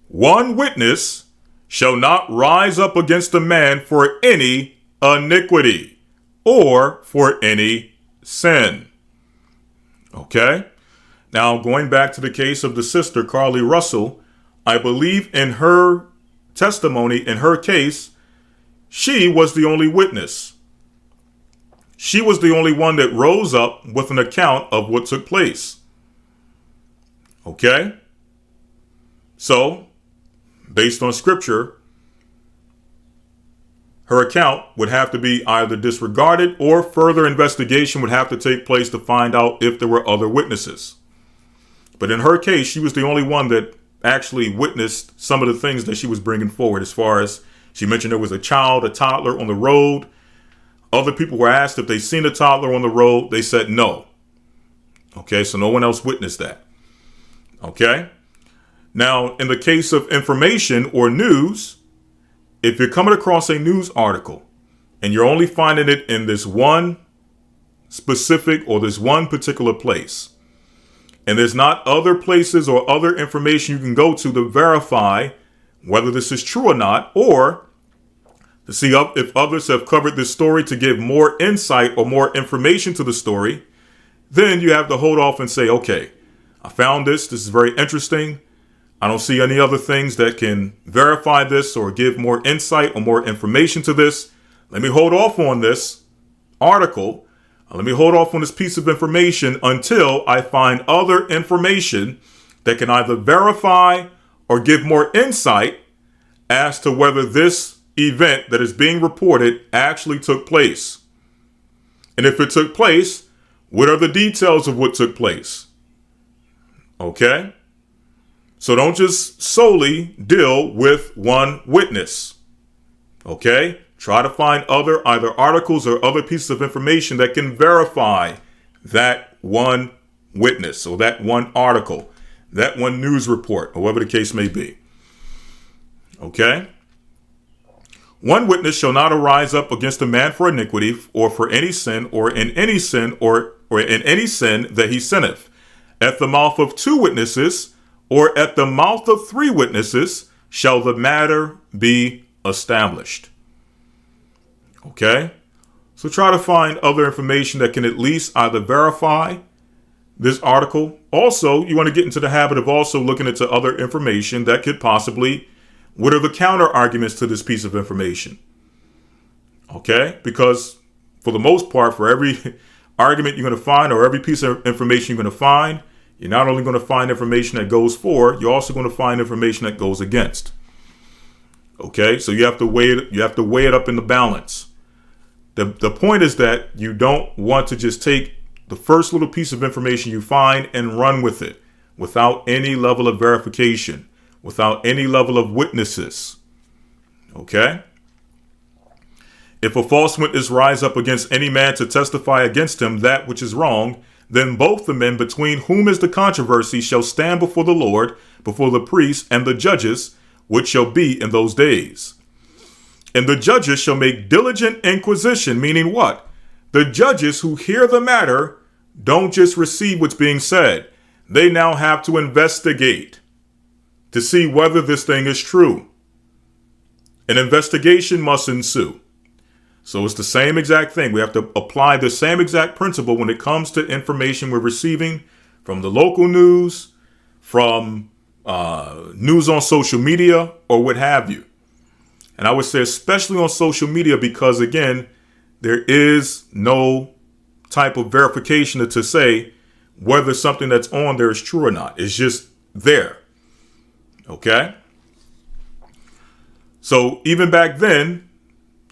A: One witness shall not rise up against a man for any iniquity or for any sin. Okay. Now, going back to the case of the sister, Carly Russell, I believe in her testimony, in her case, She was the only witness. She was the only one that rose up with an account of what took place. Okay? So, based on scripture, her account would have to be either disregarded or further investigation would have to take place to find out if there were other witnesses. But in her case, she was the only one that actually witnessed some of the things that she was bringing forward. As far as she mentioned, there was a toddler on the road. Other people were asked if they seen a toddler on the road. They said no. Okay, so no one else witnessed that. Okay. Now, in the case of information or news, if you're coming across a news article and you're only finding it in this one specific or this one particular place, and there's not other places or other information you can go to verify whether this is true or not, or to see if others have covered this story to give more insight or more information to the story, then you have to hold off and say, okay, I found this. This is very interesting. I don't see any other things that can verify this or give more insight or more information to this. Let me hold off on this article. Let me hold off on this piece of information until I find other information that can either verify or give more insight as to whether this event that is being reported actually took place. And if it took place, what are the details of what took place? Okay? So don't just solely deal with one witness. Okay? Try to find other either articles or other pieces of information that can verify that one witness or that one article, that one news report, or whatever the case may be. Okay? One witness shall not arise up against a man for iniquity or for any sin or in any sin or in any sin that he sinneth. At the mouth of two witnesses or at the mouth of three witnesses shall the matter be established. Okay? So try to find other information that can at least either verify this article. Also, you want to get into the habit of also looking into other information that could possibly, what are the counter arguments to this piece of information? Okay? Because for the most part, for every argument you're going to find or every piece of information you're going to find, you're not only going to find information that goes for, you're also going to find information that goes against. Okay? So you have to weigh it up in the balance. The point is that you don't want to just take the first little piece of information you find and run with it without any level of verification, without any level of witnesses. Okay? If a false witness rise up against any man to testify against him that which is wrong, then both the men between whom is the controversy shall stand before the Lord, before the priests and the judges, which shall be in those days. And the judges shall make diligent inquisition, meaning what? The judges who hear the matter don't just receive what's being said. They now have to investigate to see whether this thing is true. An investigation must ensue. So it's the same exact thing. We have to apply the same exact principle when it comes to information we're receiving from the local news, from news on social media, or what have you. And I would say especially on social media because, again, there is no type of verification to say whether something that's on there is true or not. It's just there. Okay? So even back then,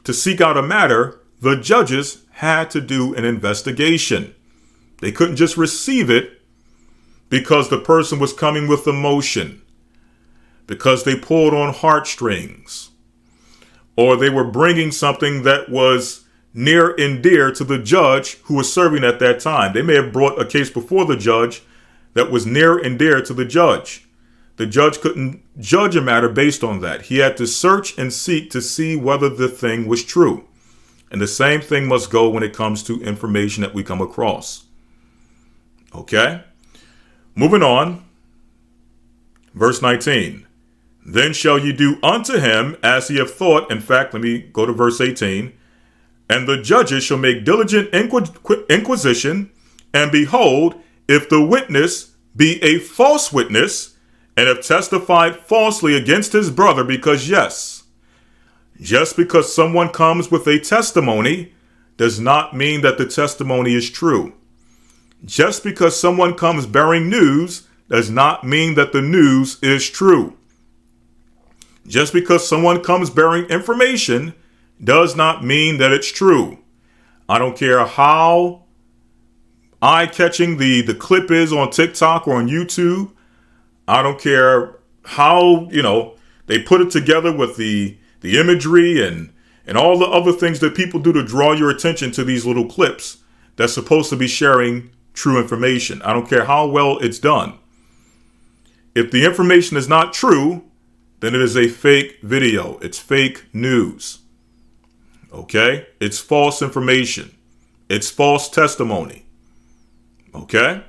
A: to seek out a matter, the judges had to do an investigation. They couldn't just receive it because the person was coming with emotion, because they pulled on heartstrings, or they were bringing something that was near and dear to the judge who was serving at that time. They may have brought a case before the judge that was near and dear to the judge. The judge couldn't judge a matter based on that. He had to search and seek to see whether the thing was true. And the same thing must go when it comes to information that we come across. Okay? Moving on. Verse 19. Then shall you do unto him as he have thought. In fact, let me go to verse 18. And the judges shall make diligent inquisition, and behold, if the witness be a false witness, and have testified falsely against his brother, because yes, Just because someone comes with a testimony does not mean that the testimony is true. Just because someone comes bearing news does not mean that the news is true. Just because someone comes bearing information does not mean that it's true. I don't care how eye-catching the clip is on TikTok or on YouTube. I don't care how, they put it together with the imagery and all the other things that people do to draw your attention to these little clips that's supposed to be sharing true information. I don't care how well it's done. If the information is not true, then it is a fake video. It's fake news. Okay? It's false information. It's false testimony. Okay?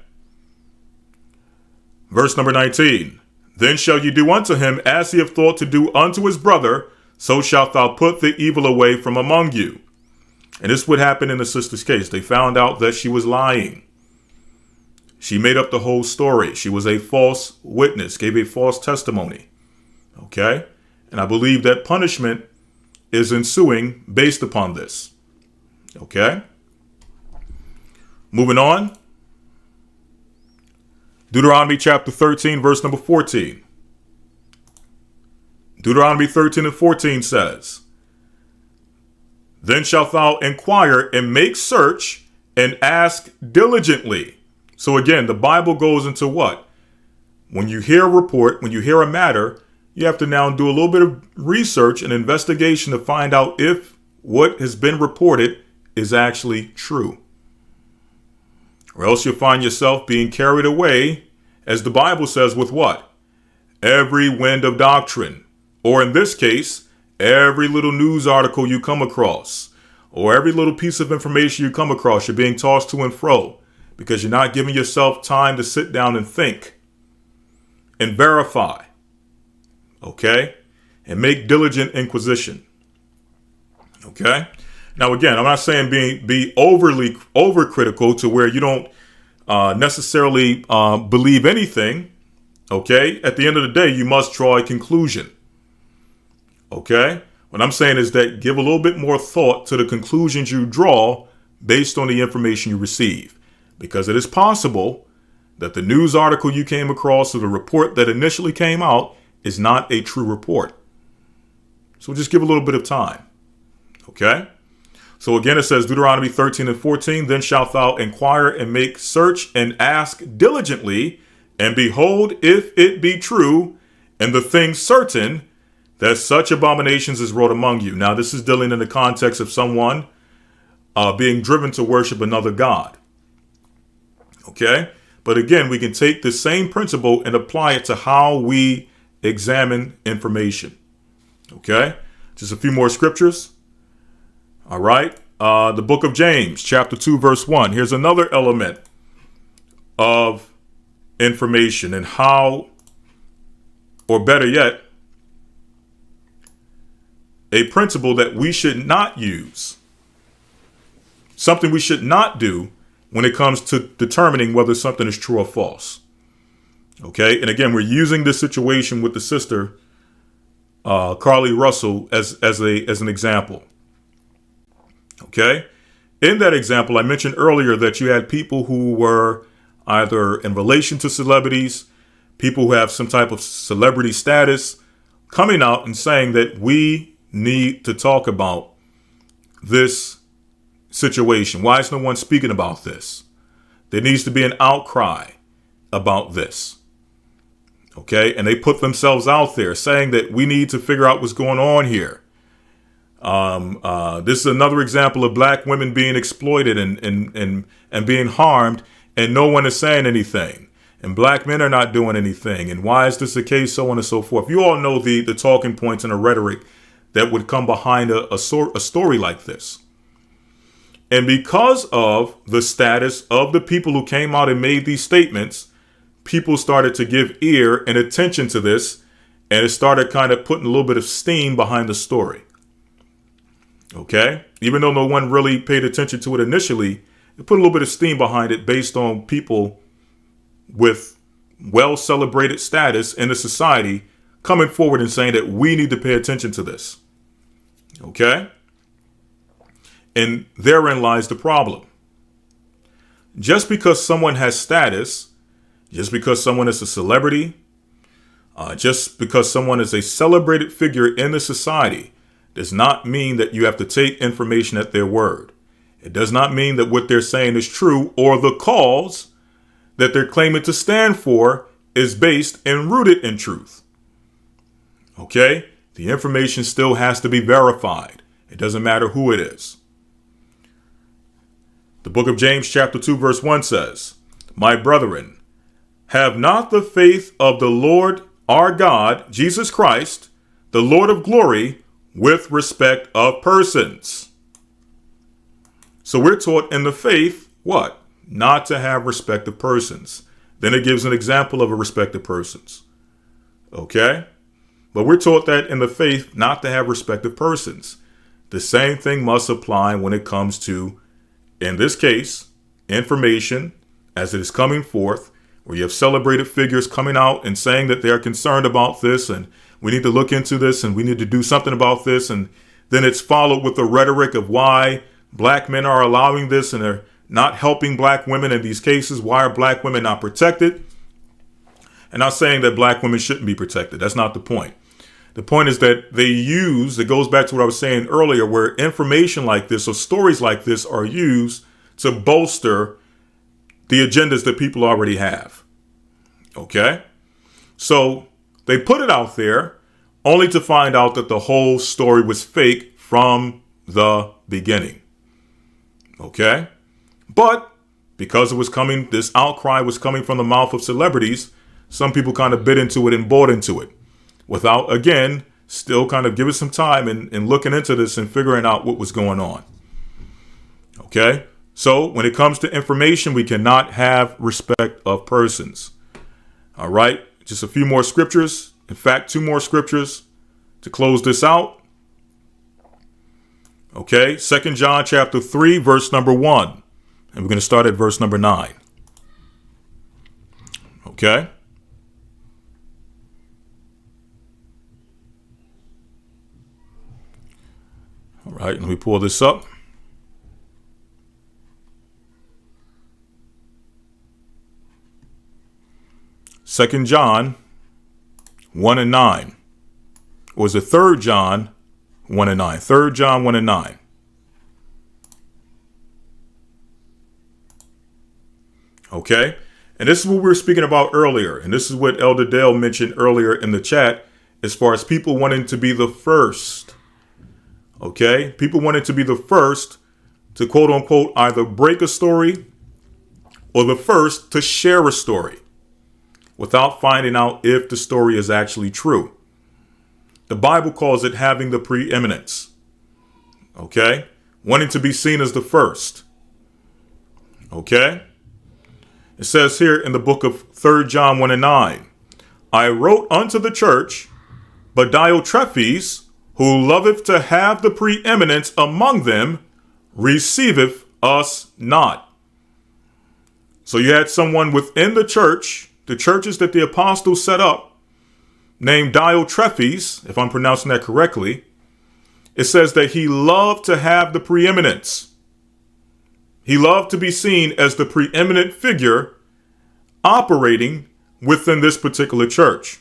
A: Verse number 19. Then shall you do unto him as he hath thought to do unto his brother, so shalt thou put the evil away from among you. And this would happen in the sister's case. They found out that she was lying. She made up the whole story. She was a false witness, gave a false testimony. Okay? And I believe that punishment is ensuing based upon this. Okay? Moving on. Deuteronomy chapter 13, verse number 14. Deuteronomy 13 and 14 says, Then shalt thou inquire and make search and ask diligently. So again, the Bible goes into what? When you hear a report, when you hear a matter, you have to now do a little bit of research and investigation to find out if what has been reported is actually true. Or else you'll find yourself being carried away, as the Bible says, with what? Every wind of doctrine. Or in this case, every little news article you come across, or every little piece of information you come across, you're being tossed to and fro because you're not giving yourself time to sit down and think and verify. Okay? And make diligent inquisition. Okay? Now, again, I'm not saying be overcritical to where you don't necessarily believe anything. Okay? At the end of the day, you must draw a conclusion. Okay? What I'm saying is that give a little bit more thought to the conclusions you draw based on the information you receive. Because it is possible that the news article you came across or the report that initially came out is not a true report. So just give a little bit of time. Okay? So again, it says Deuteronomy 13 and 14, Then shalt thou inquire and make search and ask diligently, and behold, if it be true, and the thing certain, that such abominations is wrought among you. Now, this is dealing in the context of someone being driven to worship another god. Okay? But again, we can take the same principle and apply it to how we examine information. Okay? Just a few more scriptures. All right. The book of James, chapter 2, verse 1. Here's another element of information and how, or better yet, a principle that we should not use. Something we should not do when it comes to determining whether something is true or false. Okay. And again, we're using this situation with the sister, Carly Russell, as an example. Okay. In that example, I mentioned earlier that you had people who were either in relation to celebrities, people who have some type of celebrity status, coming out and saying that we need to talk about this situation. Why is no one speaking about this? There needs to be an outcry about this. Okay. And they put themselves out there saying that we need to figure out what's going on here. This is another example of black women being exploited and being harmed, and no one is saying anything. And black men are not doing anything. And why is this the case? So on and so forth. You all know the talking points and the rhetoric that would come behind a story like this. And because of the status of the people who came out and made these statements, people started to give ear and attention to this, and it started kind of putting a little bit of steam behind the story. Okay? Even though no one really paid attention to it initially, it put a little bit of steam behind it based on people with well-celebrated status in the society coming forward and saying that we need to pay attention to this. Okay? And therein lies the problem. Just because someone has status, just because someone is a celebrity, just because someone is a celebrated figure in the society, does not mean that you have to take information at their word. It does not mean that what they're saying is true or the cause that they're claiming to stand for is based and rooted in truth. Okay? The information still has to be verified. It doesn't matter who it is. The book of James chapter 2 verse 1 says, "My brethren, have not the faith of the Lord our God, Jesus Christ, the Lord of glory, with respect of persons." So we're taught in the faith, what? Not to have respect of persons. Then it gives an example of a respect of persons. Okay? But we're taught that in the faith not to have respect of persons. The same thing must apply when it comes to, in this case, information as it is coming forth, where you have celebrated figures coming out and saying that they are concerned about this and we need to look into this and we need to do something about this. And then it's followed with the rhetoric of why black men are allowing this and they're not helping black women in these cases. Why are black women not protected? And not saying that black women shouldn't be protected. That's not the point. The point is that it goes back to what I was saying earlier, where information like this or stories like this are used to bolster the agendas that people already have. Okay? So they put it out there only to find out that the whole story was fake from the beginning. Okay? But because this outcry was coming from the mouth of celebrities, some people kind of bit into it and bought into it without, again, still kind of giving some time and looking into this and figuring out what was going on. Okay? So when it comes to information, we cannot have respect of persons. All right? Just a few more scriptures. In fact, 2 more scriptures to close this out. Okay? 2 John chapter 3, verse number 1. And we're going to start at verse number 9. Okay? All right, let me pull this up. Second John 1 and 9. Or is it 3 John 1 and 9? 3 John 1 and 9. Okay? And this is what we were speaking about earlier. And this is what Elder Dale mentioned earlier in the chat as far as people wanting to be the first. Okay? People wanted to be the first to quote unquote either break a story or the first to share a story without finding out if the story is actually true. The Bible calls it having the preeminence. Okay? Wanting to be seen as the first. Okay? It says here in the book of 3 John 1 and 9, "I wrote unto the church, but Diotrephes, who loveth to have the preeminence among them, receiveth us not." So you had someone within the church, the churches that the apostles set up, named Diotrephes, if I'm pronouncing that correctly. It says that he loved to have the preeminence. He loved to be seen as the preeminent figure operating within this particular church.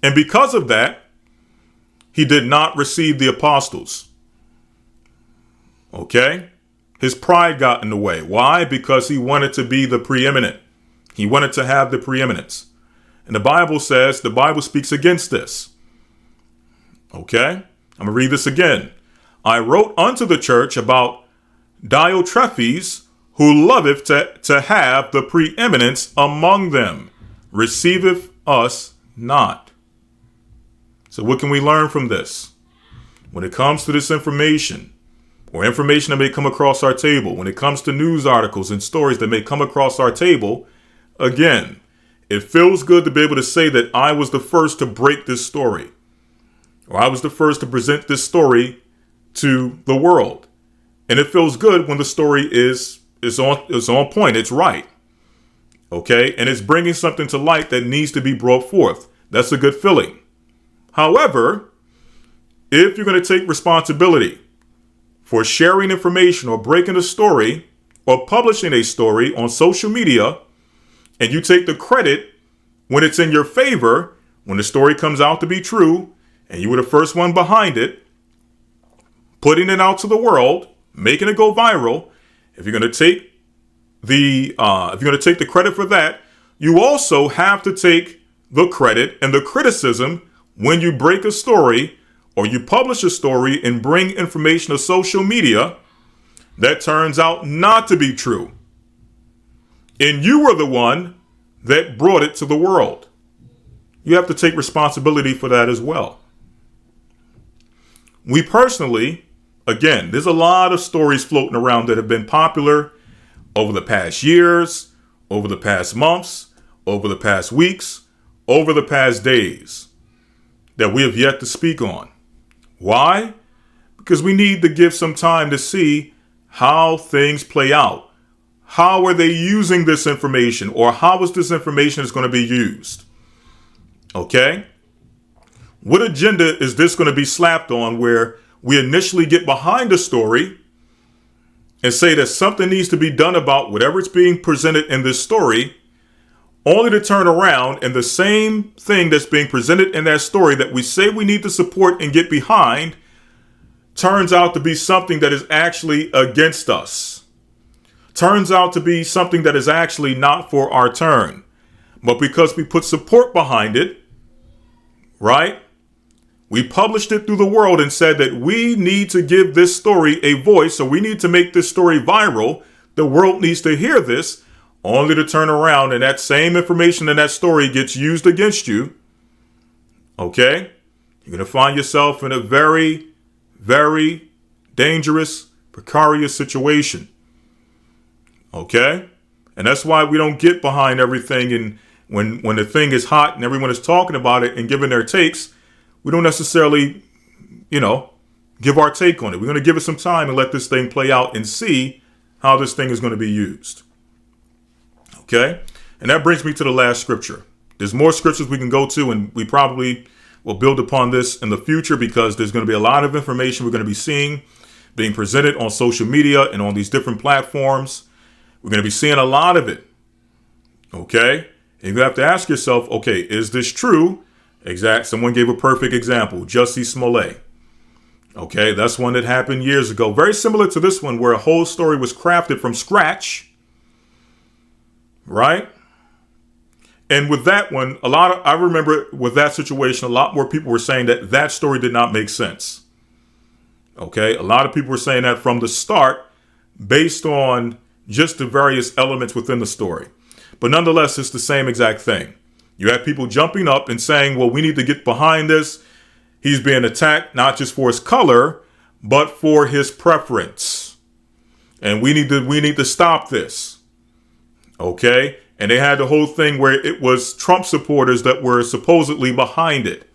A: And because of that, he did not receive the apostles. Okay? His pride got in the way. Why? Because he wanted to be the preeminent. He wanted to have the preeminence. And the Bible speaks against this. Okay? I'm going to read this again. "I wrote unto the church about Diotrephes, who loveth to have the preeminence among them, receiveth us not." So what can we learn from this? When it comes to this information, or information that may come across our table, when it comes to news articles and stories that may come across our table, again, it feels good to be able to say that I was the first to break this story, or I was the first to present this story to the world. And it feels good when the story is on point. It's right. Okay? And it's bringing something to light that needs to be brought forth. That's a good feeling. However, if you're going to take responsibility for sharing information or breaking a story or publishing a story on social media, and you take the credit when it's in your favor, when the story comes out to be true, and you were the first one behind it, putting it out to the world, making it go viral, if you're going to take the credit for that, you also have to take the credit and the criticism when you break a story or you publish a story and bring information to social media that turns out not to be true. And you were the one that brought it to the world. You have to take responsibility for that as well. We personally, again, there's a lot of stories floating around that have been popular over the past years, over the past months, over the past weeks, over the past days that we have yet to speak on. Why? Because we need to give some time to see how things play out. How are they using this information, or how is this information is going to be used? Okay? What agenda is this going to be slapped on where we initially get behind a story and say that something needs to be done about whatever is being presented in this story, only to turn around and the same thing that's being presented in that story that we say we need to support and get behind turns out to be something that is actually against us. Turns out to be something that is actually not for our turn. But because we put support behind it, right? We published it through the world and said that we need to give this story a voice, so we need to make this story viral. The world needs to hear this, only to turn around and that same information in that story gets used against you. Okay? You're going to find yourself in a very, very dangerous, precarious situation. Okay? And that's why we don't get behind everything. And when the thing is hot and everyone is talking about it and giving their takes, we don't necessarily, give our take on it. We're going to give it some time and let this thing play out and see how this thing is going to be used. Okay? And that brings me to the last scripture. There's more scriptures we can go to, and we probably will build upon this in the future because there's going to be a lot of information we're going to be seeing being presented on social media and on these different platforms. We're going to be seeing a lot of it. Okay? And you have to ask yourself, okay, is this true? Someone gave a perfect example, Jussie Smollett. Okay, that's one that happened years ago. Very similar to this one where a whole story was crafted from scratch. Right? And with that one, I remember with that situation, a lot more people were saying that story did not make sense. Okay, a lot of people were saying that from the start based on just the various elements within the story. But nonetheless, it's the same exact thing. You have people jumping up and saying, well, we need to get behind this. He's being attacked not just for his color, but for his preference. And we need to stop this. Okay? And they had the whole thing where it was Trump supporters that were supposedly behind it.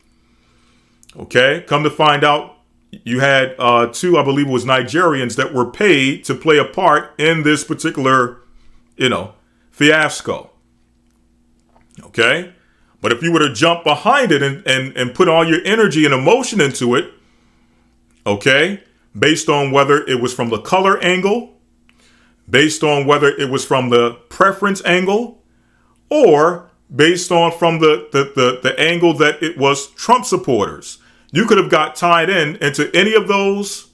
A: Okay? Come to find out, you had two, I believe it was Nigerians that were paid to play a part in this particular, fiasco. Okay? But if you were to jump behind it and put all your energy and emotion into it, okay, based on whether it was from the color angle, based on whether it was from the preference angle, or based on from the angle that it was Trump supporters, you could have got tied into any of those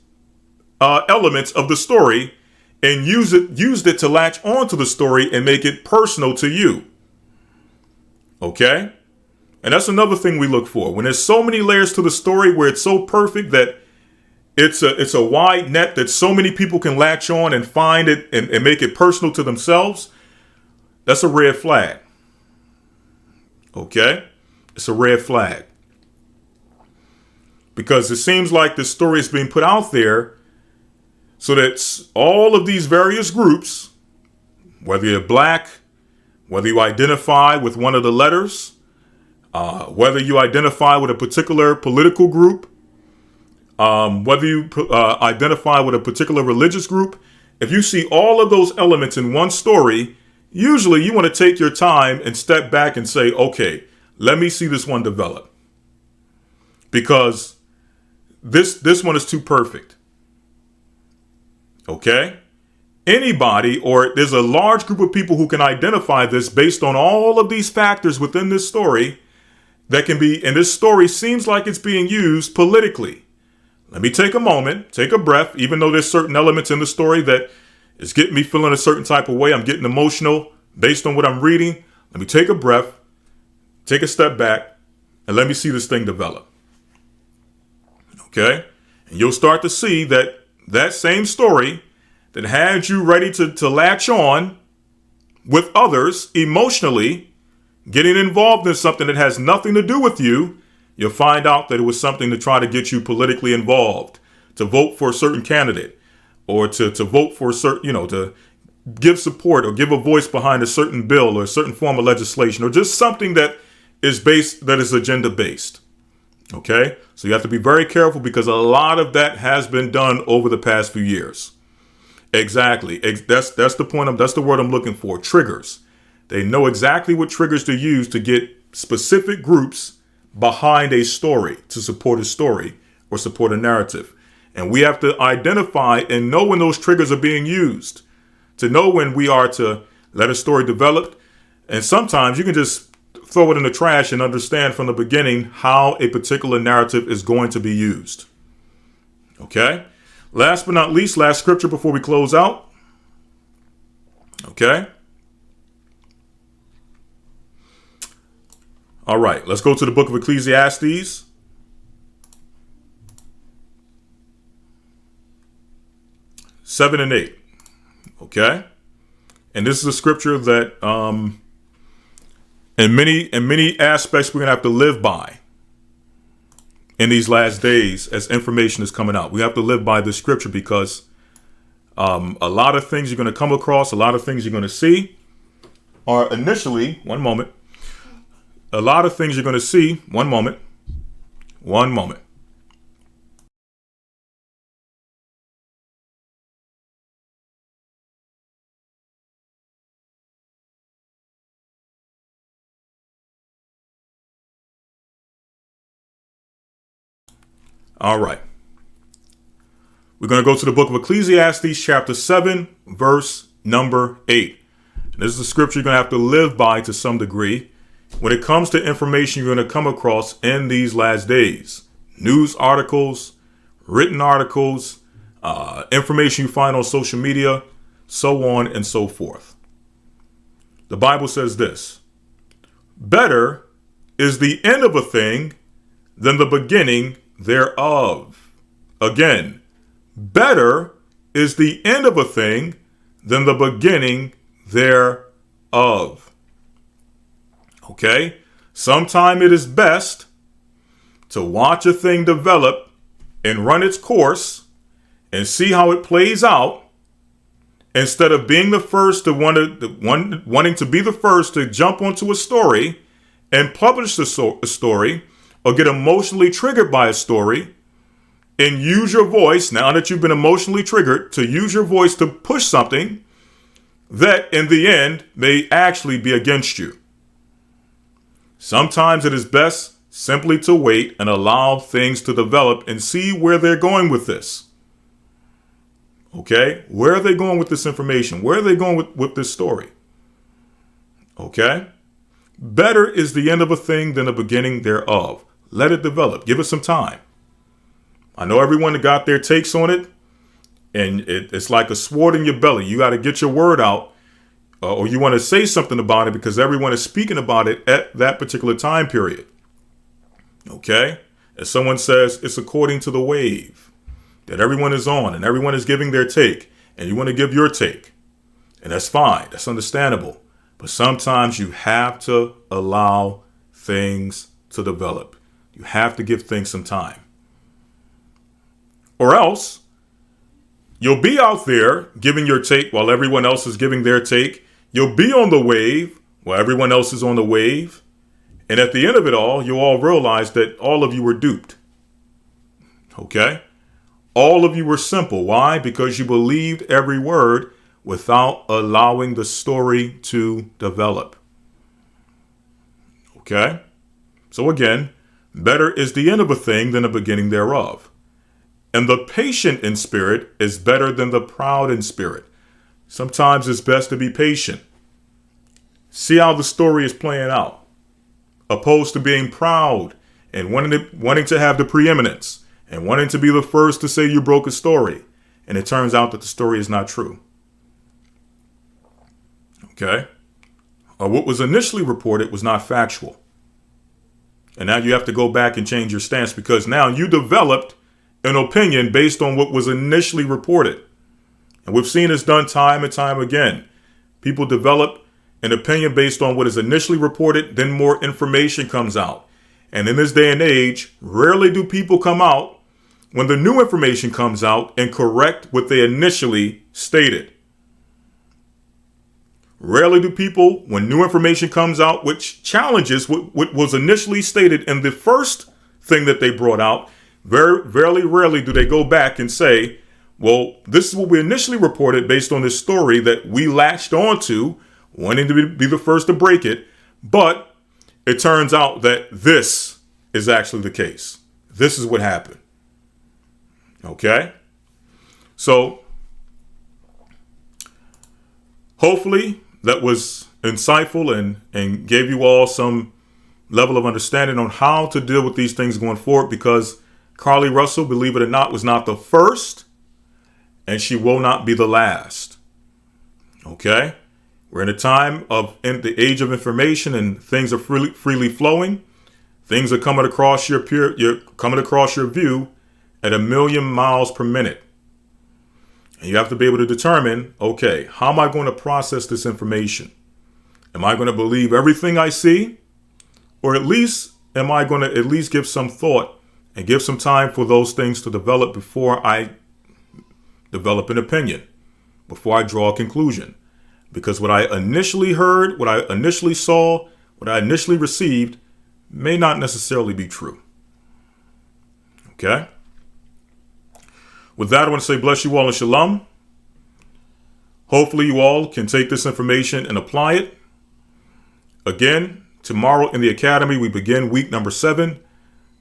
A: elements of the story and used it to latch onto the story and make it personal to you. Okay? And that's another thing we look for. When there's so many layers to the story where it's so perfect that it's a wide net that so many people can latch on and find it and make it personal to themselves, that's a red flag. Okay? It's a red flag. Because it seems like the story is being put out there so that all of these various groups, whether you're black, whether you identify with one of the letters, whether you identify with a particular political group, whether you identify with a particular religious group, if you see all of those elements in one story, usually you want to take your time and step back and say, okay, let me see this one develop. Because This one is too perfect. Okay? Anybody, or there's a large group of people who can identify this based on all of these factors within this story that can be, and this story seems like it's being used politically. Let me take a moment, take a breath, even though there's certain elements in the story that is getting me feeling a certain type of way. I'm getting emotional based on what I'm reading. Let me take a breath, take a step back, and let me see this thing develop. Okay? And you'll start to see that that same story that had you ready to latch on with others emotionally, getting involved in something that has nothing to do with you, you'll find out that it was something to try to get you politically involved, to vote for a certain candidate, or to vote for a certain, to give support or give a voice behind a certain bill or a certain form of legislation, or just something that is agenda based. Okay? So you have to be very careful, because a lot of that has been done over the past few years. Exactly. That's the point. That's the word I'm looking for. Triggers. They know exactly what triggers to use to get specific groups behind a story, to support a story or support a narrative. And we have to identify and know when those triggers are being used, to know when we are to let a story develop. And sometimes you can just throw it in the trash and understand from the beginning how a particular narrative is going to be used. Okay? Last but not least, last scripture before we close out. Okay? All right, let's go to the book of Ecclesiastes. Seven and 8. Okay? And this is a scripture that in many aspects we're going to have to live by in these last days as information is coming out. We have to live by this scripture, because a lot of things you're going to come across, a lot of things you're going to see are initially, one moment. A lot of things you're going to see, one moment. All right. We're going to go to the book of Ecclesiastes, chapter 7, verse number 8. And this is a scripture you're going to have to live by to some degree when it comes to information you're going to come across in these last days. News articles, written articles, information you find on social media, so on and so forth. The Bible says this: better is the end of a thing than the beginning thereof. Again, better is the end of a thing than the beginning thereof. Okay? Sometime it is best to watch a thing develop and run its course and see how it plays out, instead of being the first to wanting to be the first to jump onto a story and publish a story, or get emotionally triggered by a story and use your voice, now that you've been emotionally triggered, to use your voice to push something that in the end may actually be against you. Sometimes it is best simply to wait and allow things to develop and see where they're going with this. Okay? Where are they going with this information? Where are they going with this story? Okay? Better is the end of a thing than the beginning thereof. Let it develop. Give it some time. I know everyone got their takes on it, and it's like a sword in your belly. You got to get your word out, or you want to say something about it, because everyone is speaking about it at that particular time period. Okay? As someone says, it's according to the wave that everyone is on, and everyone is giving their take, and you want to give your take. And that's fine. That's understandable. But sometimes you have to allow things to develop. You have to give things some time. Or else you'll be out there giving your take while everyone else is giving their take. You'll be on the wave while everyone else is on the wave. And at the end of it all, you'll all realize that all of you were duped. Okay? All of you were simple. Why? Because you believed every word without allowing the story to develop. Okay? So again, better is the end of a thing than the beginning thereof. And the patient in spirit is better than the proud in spirit. Sometimes it's best to be patient. See how the story is playing out, opposed to being proud and wanting to have the preeminence and wanting to be the first to say you broke a story. And it turns out that the story is not true. Okay? Or what was initially reported was not factual. And now you have to go back and change your stance because now you developed an opinion based on what was initially reported. And we've seen this done time and time again. People develop an opinion based on what is initially reported, then more information comes out. And in this day and age, rarely do people come out when the new information comes out and correct what they initially stated. Rarely do people, when new information comes out which challenges what was initially stated in the first thing that they brought out, very rarely do they go back and say, well, this is what we initially reported based on this story that we latched onto, wanting to be the first to break it. But it turns out that this is actually the case. This is what happened. Okay? So, hopefully that was insightful and gave you all some level of understanding on how to deal with these things going forward, because Carly Russell, believe it or not, was not the first, and she will not be the last. Okay? We're in a time in the age of information, and things are freely flowing. Things are coming across your view at 1,000,000 miles per minute. And you have to be able to determine, okay, how am I going to process this information? Am I going to believe everything I see? Or at least, am I going to at least give some thought and give some time for those things to develop before I develop an opinion, before I draw a conclusion? Because what I initially heard, what I initially saw, what I initially received may not necessarily be true. Okay? With that, I want to say bless you all and shalom. Hopefully you all can take this information and apply it. Again, tomorrow in the academy, we begin week number 7,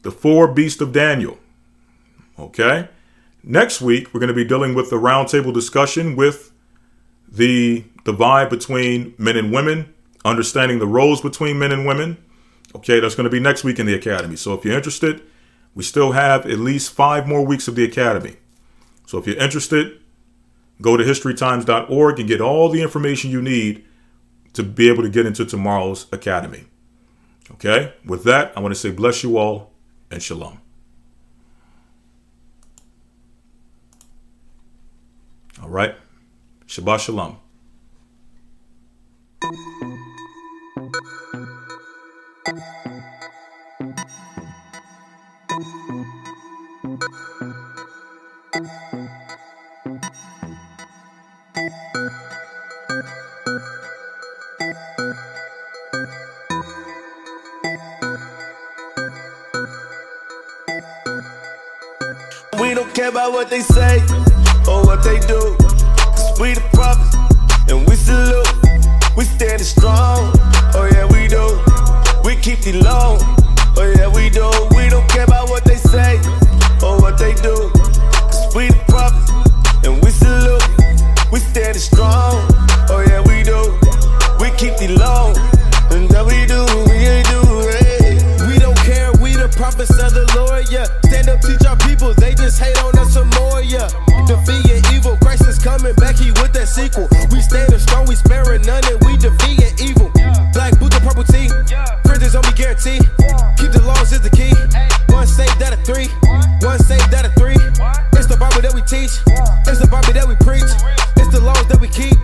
A: the 4 beasts of Daniel. Okay? Next week, we're going to be dealing with the roundtable discussion with the divide between men and women, understanding the roles between men and women. Okay, that's going to be next week in the academy. So if you're interested, we still have at least 5 more weeks of the academy. So if you're interested, go to historytimes.org and get all the information you need to be able to get into tomorrow's academy. Okay, with that, I want to say bless you all and shalom. All right, Shabbat Shalom.
B: We don't care about what they say or what they do, 'cause we the prophets and we salute. We standing strong, oh yeah we do. We keep the law, oh yeah we do. We don't care about what they say or what they do, 'cause we the prophets and we salute. We standing strong, oh yeah we do. We keep the law, and that we do, hey. We don't care, we the prophets of the Lord, yeah. Stand up, teach our people, they just hate on us some more, yeah. Defeating evil, Christ is coming back, he with that sequel. We standing strong, we sparing none, and we defeating evil. Black boots and purple tee, prisons on me guarantee. Keep the laws is the key. One saved out of 3, one saved out of 3. It's the Bible that we teach, it's the Bible that we preach, it's the laws that we keep.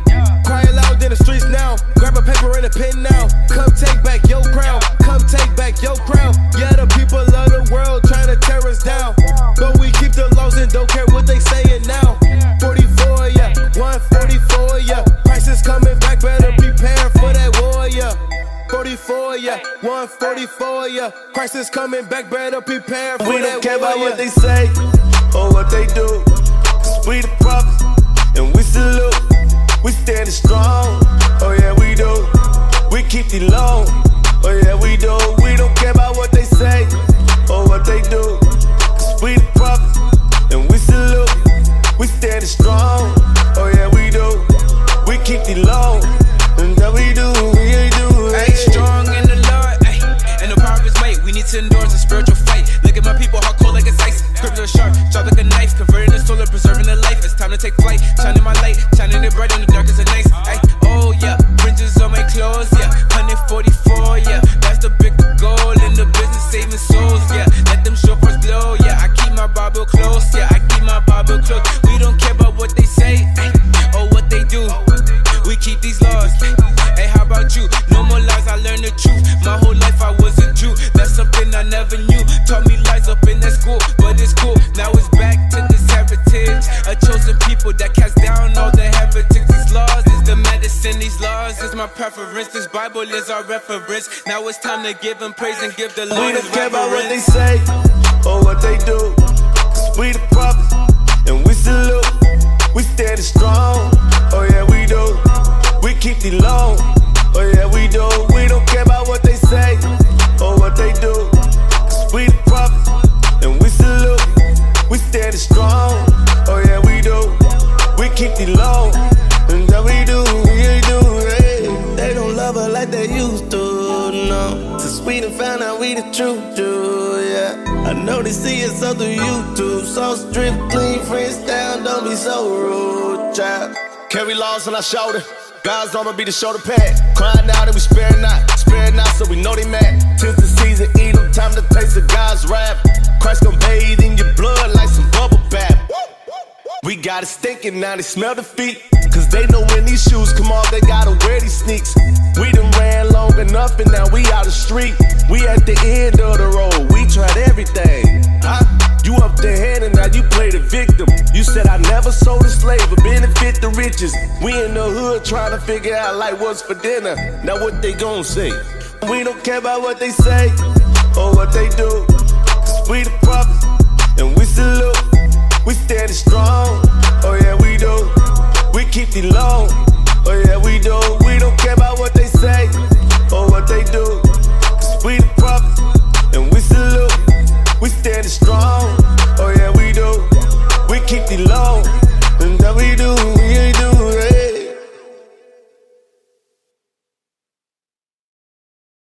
B: Crying loud in the streets now, grab a paper and a pen now. Come take back your crown, come take back your crown. Yeah, the people of the world trying to tear us down, but we keep the laws and don't care what they saying now. 44, yeah, 144, yeah. Christ is coming back, better prepare for that war, yeah. 44, yeah, 144, yeah. Christ is coming back, better prepare for that war. We don't care about what they say or what they do, 'cause we the prophets and we salute. We standing strong, oh yeah we do. We keep the law, oh yeah we do. We don't care about what they say or what they do, 'cause we the prophets and we
C: spiritual fight. Look at my people, hard cold like it's ice. Scripture sharp, sharp like a knife. Converting the soul and preserving the life. It's time to take flight. Shining my light, shining it bright in the darkest of nights. Ay, oh yeah, fringes on my clothes, yeah. 144, yeah. That's the big goal in the business, saving souls, yeah. Let them shofars blow, yeah. I keep my Bible close, yeah. I keep my Bible close. We don't care about what they say, ay, or what they do. We keep these laws. Hey, how about you? No more lies, I learned the truth. My whole life I was a Jew. That's something I never knew. Taught me lies up in that school, but it's cool. Now it's back to this heritage. A chosen people that cast down all the heretics. These laws is the medicine. These laws is my preference. This Bible is our reference. Now it's time to give him praise and give the Lord
B: We
C: his
B: don't care about what they
C: reverence.
B: say or what they do. 'Cause we the prophets and we salute. We steady strong. Oh yeah, we do. We keep the low. Oh yeah, we do. We don't care about what they say or what they do. 'Cause we the prophets and we salute. We steady strong. Oh yeah, we do. We keep the low. And that we do, hey. They don't love her like they used to, no. Since we done found out we the truth, do, yeah. I know they see us on the YouTube. So strip, clean, freestyle, don't be so rude, child. Carry laws on our shoulder. God's armor be the shoulder pad. Crying out and we sparing not so we know they mad. 'Tis the season, eat them, time to taste of God's wrath. Christ gon' bathe in your blood like some bubble bath. We got it stinking, now they smell defeat. 'Cause they know when these shoes come off, they gotta wear these sneaks. We done ran long enough and now we out the street. We at the end of the road, we tried everything. Huh? You up the head and now you play the victim. You said I never sold a slave, but benefit the riches. We in the hood trying to figure out like what's for dinner. Now what they gon' say? We don't care about what they say or what they do. 'Cause we the prophets and we salute. We steady strong. Oh yeah, we do. We keep the low. Oh yeah, we do. We don't care about what they say or what they do. 'Cause we the prophets and we salute. We steady strong. Oh yeah, we do. We keep the low. And that we do.